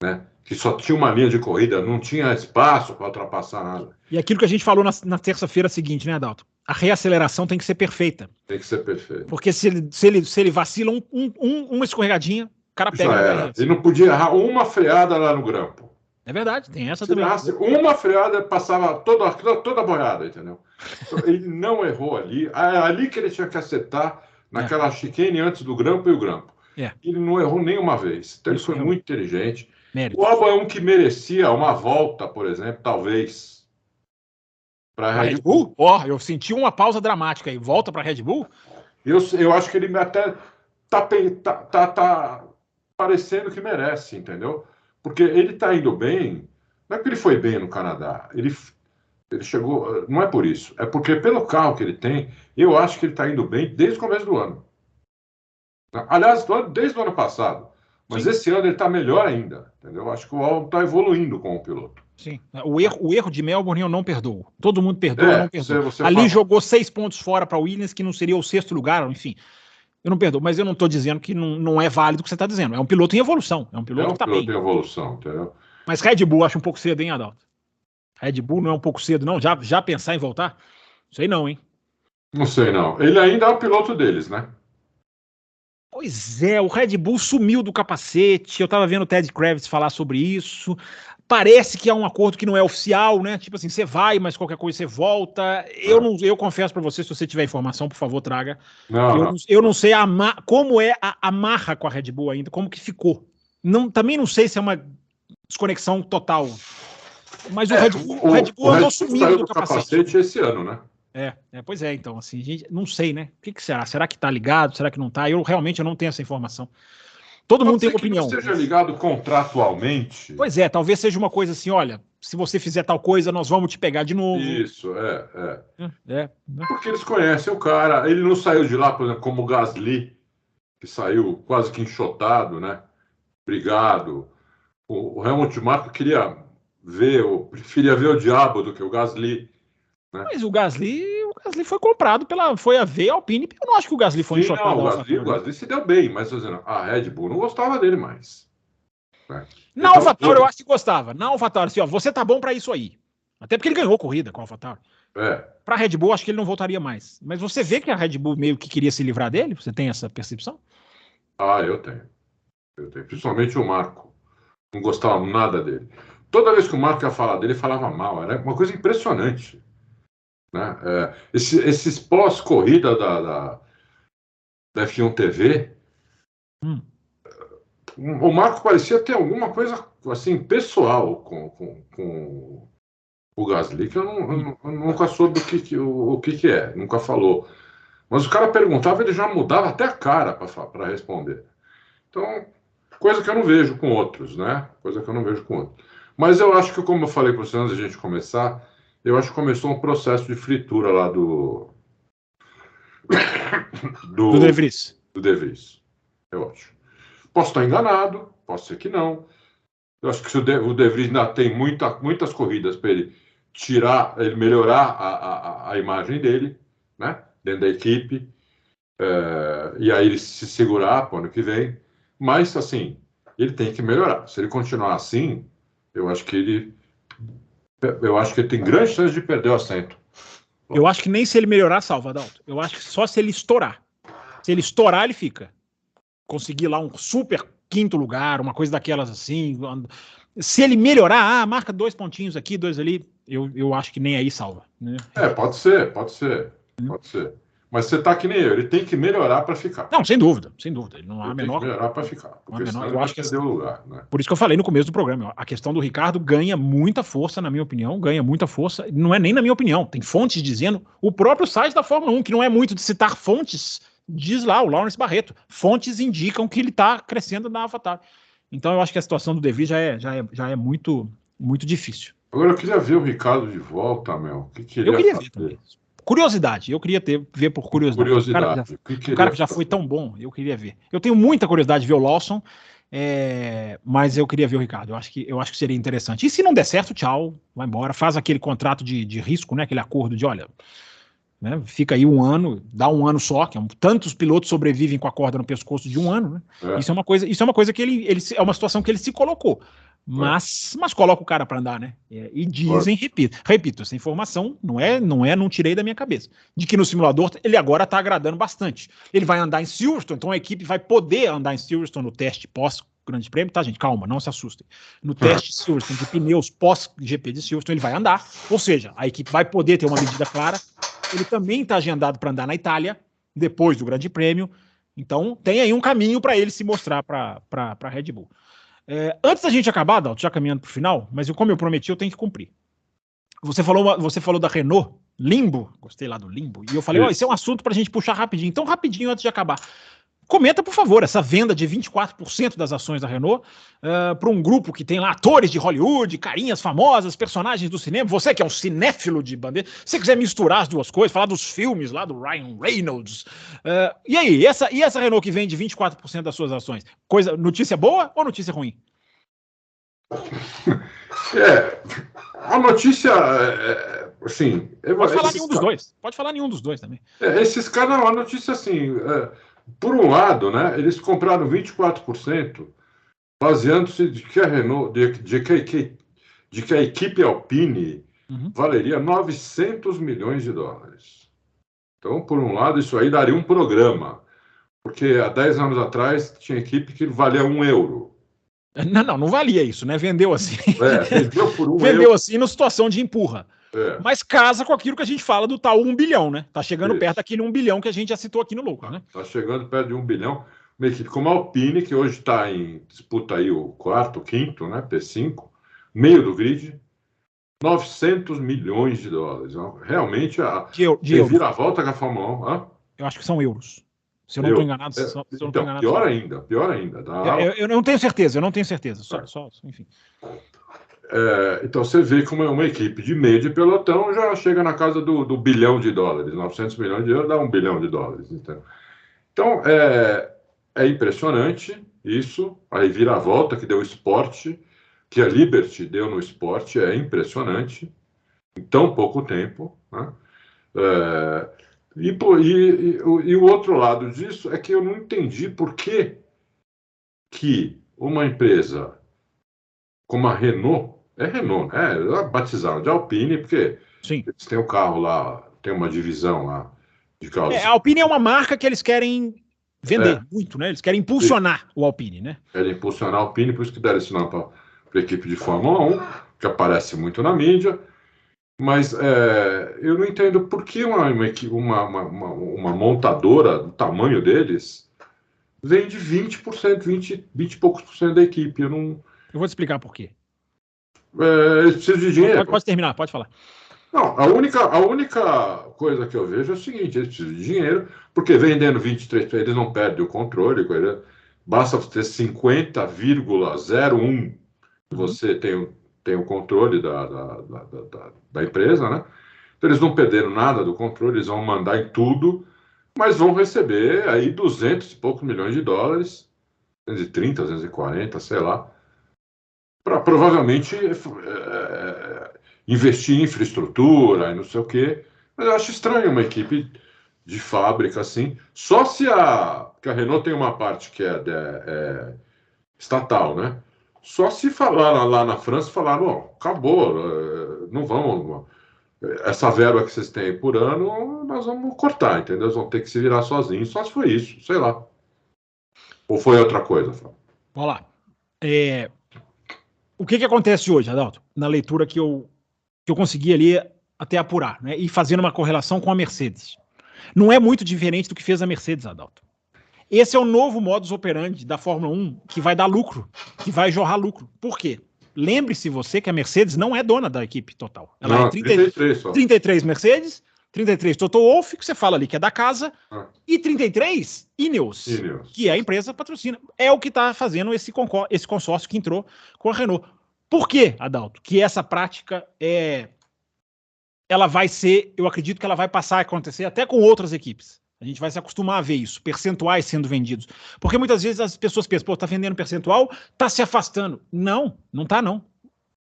né? Que só tinha uma linha de corrida, não tinha espaço para ultrapassar nada. E aquilo que a gente falou na terça-feira seguinte, né, Adalto? A reaceleração tem que ser perfeita. Tem que ser perfeita. Porque se ele vacila uma escorregadinha, o cara pega. Já era. Ele não podia errar uma freada lá no grampo. É verdade, tem essa se também. Uma freada, passava toda boiada, entendeu? Então, ele não errou ali. É ali que ele tinha que acertar, naquela chicane antes do grampo e o grampo. Ele não errou nenhuma vez. Então, ele foi muito inteligente. Mérito. O Albon é um que merecia uma volta, por exemplo, talvez. Para a Red Bull? Eu senti uma pausa dramática aí. Volta para a Red Bull? Eu acho que ele até tá parecendo que merece, entendeu? Porque ele tá indo bem. Não é que ele foi bem no Canadá. Ele chegou. Não é por isso. É porque pelo carro que ele tem, eu acho que ele tá indo bem desde o começo do ano. Aliás, desde o ano passado. Mas esse ano ele está melhor ainda, entendeu? Acho que o Albon está evoluindo como piloto. Sim. O erro de Melbourne eu não perdoo. Todo mundo perdoa, eu não perdoo. Ali jogou 6 pontos fora para o Williams, que não seria o 6º lugar, enfim. Eu não perdoo, mas eu não estou dizendo que não é válido o que você está dizendo. É um piloto em evolução. É um piloto que está bem. É um piloto em evolução, entendeu? Mas Red Bull acho um pouco cedo, hein, Adalto? Red Bull não é um pouco cedo, não? Já pensar em voltar? Sei não, hein? Não sei, não. Ele ainda é o piloto deles, né? Pois é, o Red Bull sumiu do capacete. Eu tava vendo o Ted Kravitz falar sobre isso. Parece que é um acordo que não é oficial, né? Tipo assim, você vai, mas qualquer coisa você volta. Eu confesso para você, se você tiver informação, por favor, traga. Eu não sei como é a amarra com a Red Bull ainda, como que ficou. Também não sei se é uma desconexão total. Mas o Red Bull andou sumindo do capacete esse ano, né? Pois é, então, assim, gente, não sei, né? O que será? Será que tá ligado? Será que não tá? Eu realmente não tenho essa informação. Todo mundo tem uma opinião. Que não seja ligado contratualmente. Pois é, talvez seja uma coisa assim, olha, se você fizer tal coisa, nós vamos te pegar de novo. Isso, Porque eles conhecem o cara, ele não saiu de lá, por exemplo, como o Gasly, que saiu quase que enxotado, né? Brigado. O Helmut Marko preferia ver o diabo do que o Gasly. Né? Mas o Gasly foi comprado foi a Alpine, eu não acho que o Gasly foi enxotado. O Gasly se deu bem, mas a Red Bull não gostava dele mais. Né? Na AlphaTauri eu acho que gostava. Na AlphaTauri, assim, você tá bom para isso aí. Até porque ele ganhou corrida com a AlphaTauri. Para a Red Bull, acho que ele não voltaria mais. Mas você vê que a Red Bull meio que queria se livrar dele? Você tem essa percepção? Eu tenho. Principalmente o Marco. Não gostava nada dele. Toda vez que o Marco ia falar dele, ele falava mal. Era uma coisa impressionante. Né? Esses pós-corrida da F1 TV, o Marco parecia ter alguma coisa assim pessoal com o Gasly, que eu nunca soube o que é, nunca falou. Mas o cara perguntava, ele já mudava até a cara para responder. Então, coisa que eu não vejo com outros, né? Coisa que eu não vejo com outros. Mas eu acho que, como eu falei para você antes da gente começar, eu acho que começou um processo de fritura lá Do De Vries. do De Vries. Eu acho. Posso estar enganado, pode ser que não. Eu acho que se o De Vries ainda tem muitas corridas para ele ele melhorar a imagem dele, né? Dentro da equipe. E aí ele se segurar para o ano que vem. Mas, assim, ele tem que melhorar. Se ele continuar assim, eu acho que ele tem grande chance de perder o assento. Eu acho que nem se ele melhorar, salva, Adalto. Eu acho que só se ele estourar. Se ele estourar, ele fica. Conseguir lá um super quinto lugar, uma coisa daquelas assim. Se ele melhorar, marca 2 pontinhos aqui, 2 ali, eu acho que nem aí salva. Né? Pode ser. Mas você tá que nem eu, ele tem que melhorar para ficar. Não, sem dúvida. Ele não há a menor. Tem que melhorar para ficar. Porque senão eu acho que o lugar, né? Por isso que eu falei no começo do programa, a questão do Ricardo ganha muita força, na minha opinião, ganha muita força. Não é nem na minha opinião, tem fontes dizendo. O próprio site da Fórmula 1, que não é muito de citar fontes, diz lá, o Lawrence Barreto. Fontes indicam que ele está crescendo na AlphaTauri. Então eu acho que a situação do De Vries já é muito, muito difícil. Agora eu queria ver o Ricardo de volta, meu. O que eu queria ver também. Curiosidade, eu queria ver por curiosidade. O cara que já foi tão bom, eu queria ver. Eu tenho muita curiosidade de ver o Lawson, mas eu queria ver o Ricardo. Eu acho que seria interessante. E se não der certo, tchau, vai embora. Faz aquele contrato de risco, né? Aquele acordo de, olha, né, fica aí 1 ano, dá 1 ano só, que tantos pilotos sobrevivem com a corda no pescoço de 1 ano, né? Isso é uma coisa que ele é uma situação que ele se colocou. Mas coloca o cara para andar, né? E dizem, repito, essa informação não tirei da minha cabeça, de que no simulador ele agora está agradando bastante. Ele vai andar em Silverstone, então a equipe vai poder andar em Silverstone no teste pós-Grande Prêmio, tá, gente? Calma, não se assustem. No teste Silverstone de pneus pós-GP de Silverstone, ele vai andar, ou seja, a equipe vai poder ter uma medida clara. Ele também está agendado para andar na Itália, depois do Grande Prêmio, então tem aí um caminho para ele se mostrar para a Red Bull. Antes da gente acabar, Adalto, já caminhando para o final, mas como eu prometi, eu tenho que cumprir. Você falou da Renault, Limbo, gostei lá do Limbo, e eu falei, isso é um assunto para a gente puxar rapidinho. Então, rapidinho, antes de acabar. Comenta, por favor, essa venda de 24% das ações da Renault para um grupo que tem lá atores de Hollywood, carinhas famosas, personagens do cinema. Você que é um cinéfilo de bandeira, se você quiser misturar as duas coisas, falar dos filmes lá do Ryan Reynolds. E aí, essa Renault que vende 24% das suas ações? Notícia boa ou notícia ruim? A notícia, assim... Pode falar nenhum dos dois. Pode falar nenhum dos dois também. Esses caras, a notícia, assim... por um lado, né, eles compraram 24%, baseando-se de que a Renault, de que a equipe Alpine valeria 900 milhões de dólares. Então, por um lado, isso aí daria um programa, porque há 10 anos atrás tinha equipe que valia €1. Não valia isso, né? Vendeu assim. Vendeu por €1. Assim na situação de empurra. Mas casa com aquilo que a gente fala do tal 1 bilhão, né? Tá chegando perto daquele 1 bilhão que a gente já citou aqui no Lucro, né? Tá chegando perto de 1 bilhão. Uma equipe como a Alpine, que hoje está em disputa aí o quarto, quinto, né? P5, meio do grid, 900 milhões de dólares. Realmente a reviravolta com a Fórmula 1. Eu acho que são euros. Se eu não estou enganado. Pior ainda. Eu não tenho certeza, Só, enfim. Então você vê como uma equipe de meio de pelotão já chega na casa do bilhão de dólares. 900 milhões de euros dá $1 bilhão. Então é impressionante isso. A reviravolta que deu o esporte, que a Liberty deu no esporte, é impressionante. Em tão pouco tempo. Né? E o outro lado disso é que eu não entendi por que uma empresa como a Renault, Renault, né? Batizaram de Alpine, porque eles têm o carro lá, tem uma divisão lá de carros. A Alpine é uma marca que eles querem vender muito, né? Eles querem impulsionar o Alpine, né? Querem impulsionar a Alpine, por isso que deram esse nome para a equipe de Fórmula 1, que aparece muito na mídia. Mas eu não entendo por que uma montadora do tamanho deles vende 20%, 20 e poucos por cento da equipe. Eu vou te explicar por quê. Eles precisam de dinheiro. Pode terminar, pode falar. Não, a única coisa que eu vejo é o seguinte: eles precisam de dinheiro, porque vendendo 23, eles não perdem o controle, basta ter 50,01 você tem o controle da empresa, né? Então, eles não perderam nada do controle, eles vão mandar em tudo, mas vão receber aí 200 e poucos milhões de dólares, 230, 240, sei lá, para provavelmente investir em infraestrutura e não sei o quê. Mas eu acho estranho uma equipe de fábrica assim, só se que a Renault tem uma parte que é estatal, né? Só se falar lá na França, falaram, bom, acabou, não vamos, essa verba que vocês têm aí por ano, nós vamos cortar, entendeu? Eles vão ter que se virar sozinhos, só se foi isso, sei lá. Ou foi outra coisa, Fábio? Vamos lá. O que acontece hoje, Adalto? Na leitura que eu consegui ali até apurar, né? E fazendo uma correlação com a Mercedes. Não é muito diferente do que fez a Mercedes, Adalto. Esse é o novo modus operandi da Fórmula 1 que vai dar lucro, que vai jorrar lucro. Por quê? Lembre-se você que a Mercedes não é dona da equipe total. Ela não, é 33 só. 33 Mercedes, 33 Toto Wolff, que você fala ali que é da casa, e 33 Ineos, que é a empresa patrocina. É o que está fazendo esse consórcio que entrou com a Renault. Por quê, Adalto? Que essa prática ela vai ser, eu acredito que ela vai passar a acontecer até com outras equipes. A gente vai se acostumar a ver isso, percentuais sendo vendidos. Porque muitas vezes as pessoas pensam, pô, tá vendendo percentual, tá se afastando. Não, não tá não.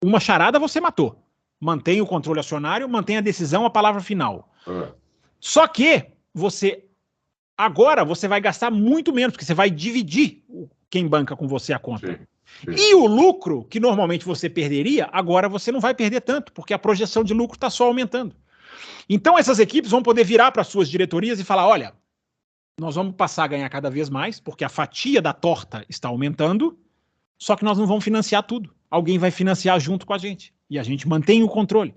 Uma charada você matou. Mantém o controle acionário, mantém a decisão, a palavra final. Só que agora você vai gastar muito menos, porque você vai dividir quem banca com você a conta. Sim. E o lucro, que normalmente você perderia, agora você não vai perder tanto, porque a projeção de lucro está só aumentando. Então essas equipes vão poder virar para suas diretorias e falar, olha, nós vamos passar a ganhar cada vez mais, porque a fatia da torta está aumentando, só que nós não vamos financiar tudo. Alguém vai financiar junto com a gente. E a gente mantém o controle.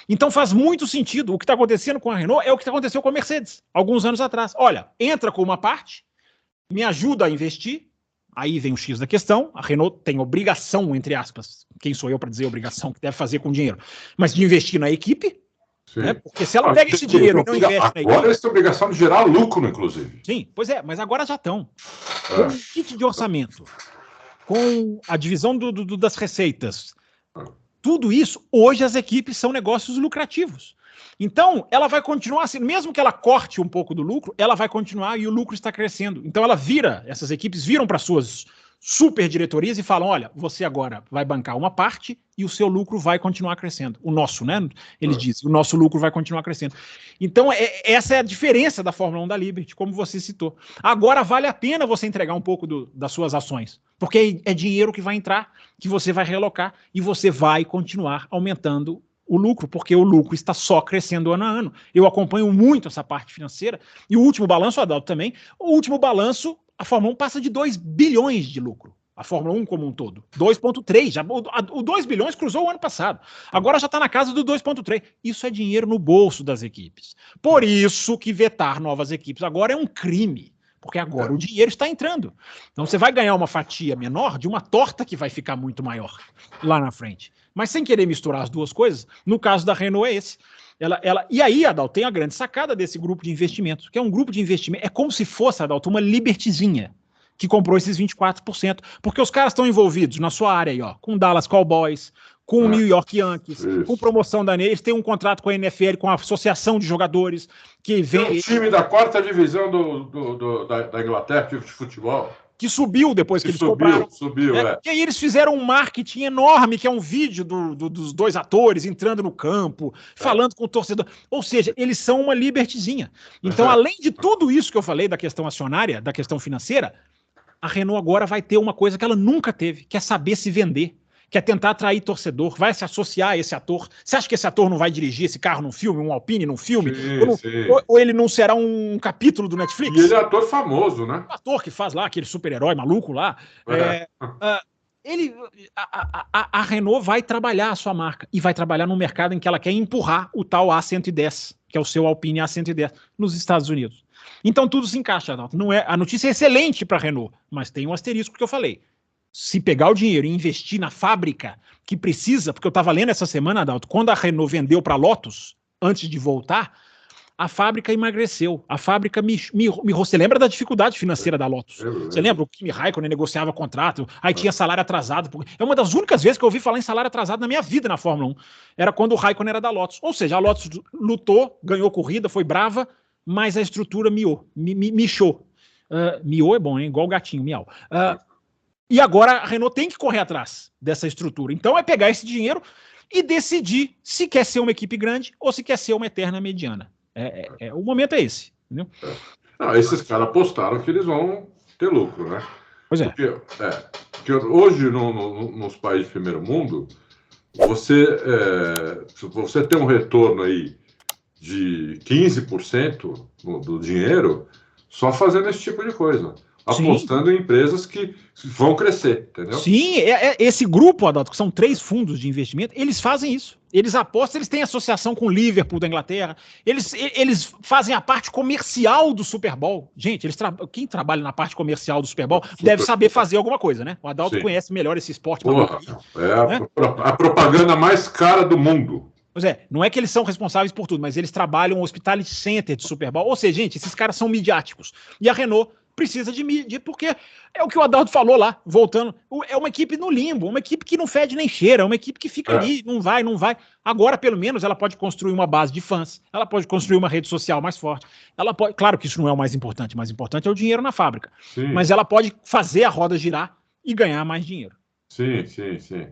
Então faz muito sentido. O que está acontecendo com a Renault é o que aconteceu com a Mercedes, alguns anos atrás. Olha, entra com uma parte, me ajuda a investir, aí vem o X da questão, a Renault tem obrigação, entre aspas, quem sou eu para dizer obrigação que deve fazer com dinheiro, mas de investir na equipe, né? Porque se ela pega esse dinheiro e não investe na equipe... Agora eles têm obrigação de gerar lucro, inclusive. Sim, pois é, mas agora já estão. Com o kit de orçamento, com a divisão das receitas, tudo isso, hoje as equipes são negócios lucrativos. Então, ela vai continuar assim, mesmo que ela corte um pouco do lucro, ela vai continuar e o lucro está crescendo. Então, essas equipes viram para suas super diretorias e falam, olha, você agora vai bancar uma parte e o seu lucro vai continuar crescendo. O nosso, né? Eles dizem, o nosso lucro vai continuar crescendo. Então, essa é a diferença da Fórmula 1 da Liberty, como você citou. Agora, vale a pena você entregar um pouco das suas ações, porque é dinheiro que vai entrar, que você vai realocar e você vai continuar aumentando o lucro, porque o lucro está só crescendo ano a ano. Eu acompanho muito essa parte financeira e o último balanço, Adalto também, o último balanço, a Fórmula 1 passa de 2 bilhões de lucro. A Fórmula 1 como um todo. 2,3. O 2 bilhões cruzou o ano passado. Agora já está na casa do 2,3. Isso é dinheiro no bolso das equipes. Por isso que vetar novas equipes agora é um crime. Porque agora o dinheiro está entrando. Então você vai ganhar uma fatia menor de uma torta que vai ficar muito maior lá na frente. Mas sem querer misturar as duas coisas, no caso da Renault é esse. E aí, Adalto, tem a grande sacada desse grupo de investimentos, que é um grupo de investimento, é como se fosse, Adalto, uma Libertyzinha que comprou esses 24%, porque os caras estão envolvidos na sua área aí, ó, com Dallas Cowboys, com o New York Yankees, com promoção da eles têm um contrato com a NFL, com a associação de jogadores que vem... Tem um time da 4ª divisão da Inglaterra de futebol. Que subiu depois que eles compraram. Subiu. E aí eles fizeram um marketing enorme, que é um vídeo dos dois atores entrando no campo, falando com o torcedor. Ou seja, eles são uma Libertyzinha. Então, além de tudo isso que eu falei da questão acionária, da questão financeira, a Renault agora vai ter uma coisa que ela nunca teve, que é saber se vender, que é tentar atrair torcedor, vai se associar a esse ator. Você acha que esse ator não vai dirigir esse carro num filme, um Alpine num filme? Ou ele não será um capítulo do Netflix? E ele é ator famoso, né? O ator que faz lá, aquele super-herói maluco lá. A Renault vai trabalhar a sua marca e vai trabalhar num mercado em que ela quer empurrar o tal A110, que é o seu Alpine A110, nos Estados Unidos. Então tudo se encaixa, não é? A notícia é excelente para a Renault, mas tem um asterisco que eu falei. se pegar o dinheiro e investir na fábrica que precisa, porque eu estava lendo essa semana, Adalto, quando a Renault vendeu para a Lotus, antes de voltar, a fábrica emagreceu. A fábrica você lembra da dificuldade financeira da Lotus? Você lembra? O Kimi Raikkonen negociava contrato, aí tinha salário atrasado. É uma das únicas vezes que eu ouvi falar em salário atrasado na minha vida na Fórmula 1. Era quando o Raikkonen era da Lotus. Ou seja, a Lotus lutou, ganhou corrida, foi brava, mas a estrutura miou, michou. Miou é bom, hein? Igual o gatinho, miau. E agora a Renault tem que correr atrás dessa estrutura. Então é pegar esse dinheiro e decidir se quer ser uma equipe grande ou se quer ser uma eterna mediana. O momento é esse. Entendeu? Não, esses caras apostaram que eles vão ter lucro, né? Pois é. Porque hoje, nos países de primeiro mundo, você tem um retorno aí de 15% do dinheiro só fazendo esse tipo de coisa. Apostando em empresas que vão crescer, entendeu? Sim, esse grupo, Adalto, que são 3 fundos de investimento, eles fazem isso. Eles apostam, eles têm associação com o Liverpool da Inglaterra, eles fazem a parte comercial do Super Bowl. Gente, quem trabalha na parte comercial do Super Bowl deve saber fazer alguma coisa, né? O Adalto conhece melhor esse esporte. A propaganda mais cara do mundo. Pois é, não é que eles são responsáveis por tudo, mas eles trabalham no Hospitality Center de Super Bowl. Ou seja, gente, esses caras são midiáticos. E a Renault precisa de mídia, porque é o que o Adalto falou lá, voltando. É uma equipe no limbo, uma equipe que não fede nem cheira, uma equipe que fica ali, não vai. Agora, pelo menos, ela pode construir uma base de fãs, ela pode construir uma rede social mais forte. Ela pode, claro que isso não é o mais importante é o dinheiro na fábrica. Sim. Mas ela pode fazer a roda girar e ganhar mais dinheiro. Sim.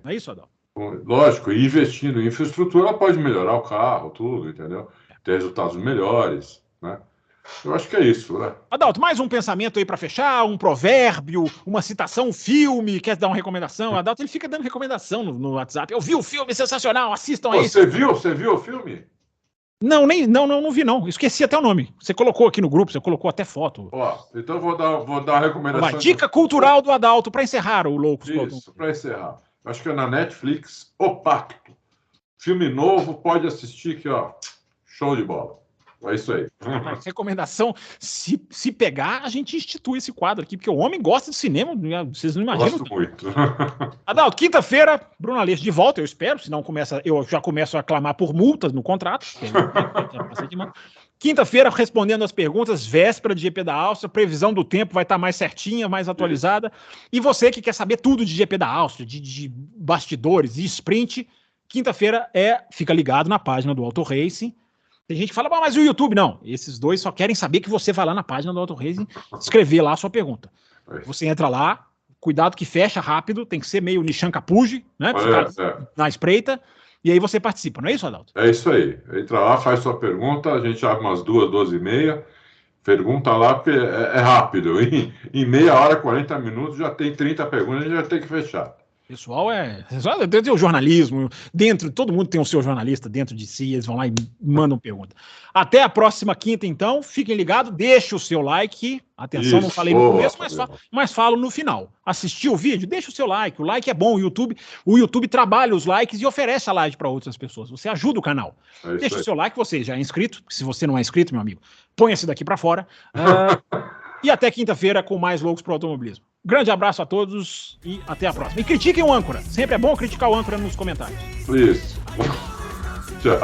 É isso, Adalto? Lógico, e investindo em infraestrutura, ela pode melhorar o carro, tudo, entendeu? Ter resultados melhores, né? Eu acho que é isso, né? Adalto, mais um pensamento aí para fechar, um provérbio, uma citação, um filme, quer dar uma recomendação? Adalto, ele fica dando recomendação no WhatsApp. Eu vi o filme, sensacional, assistam aí. Você viu o filme? Não vi não. Esqueci até o nome. Você colocou aqui no grupo, você colocou até foto. Então eu vou dar a recomendação. Uma dica cultural do Adalto para encerrar o Loucos. Isso, para encerrar. Acho que é na Netflix, O Pacto. Filme novo, pode assistir aqui, ó. Show de bola. É isso aí. Recomendação, se pegar, a gente institui esse quadro aqui, porque o homem gosta de cinema, vocês não imaginam. Gosto muito. Adalto, quinta-feira, Bruno Aleixo de volta, eu espero, senão eu já começo a clamar por multas no contrato. Quinta-feira, respondendo as perguntas, véspera de GP da Áustria, previsão do tempo vai estar mais certinha, mais atualizada. E você que quer saber tudo de GP da Áustria, de bastidores e sprint, quinta-feira fica ligado na página do Auto Racing. Tem gente que fala, mas o YouTube não. Esses dois só querem saber que você vai lá na página do Auto Racing escrever lá a sua pergunta. Você entra lá, cuidado que fecha rápido, tem que ser meio Nishan Capuji, né? Na espreita, e aí você participa, não é isso, Adalto? É isso aí. Entra lá, faz sua pergunta, a gente abre umas 2h30, pergunta lá, porque é rápido. Em meia hora, 40 minutos, já tem 30 perguntas, a gente já tem que fechar. Pessoal tem o jornalismo, todo mundo tem o seu jornalista dentro de si, eles vão lá e mandam pergunta. Até a próxima quinta, então, fiquem ligados, deixa o seu like, atenção, não falei no começo, mas falo no final. Assistiu o vídeo? Deixa o seu like, o like é bom, o YouTube trabalha os likes e oferece a live para outras pessoas, você ajuda o canal. Deixa o seu like, você já é inscrito, se você não é inscrito, meu amigo, ponha-se daqui para fora. E até quinta-feira com mais Loucos pro Automobilismo. Grande abraço a todos e até a próxima. E critiquem o âncora. Sempre é bom criticar o âncora nos comentários. Isso. Tchau.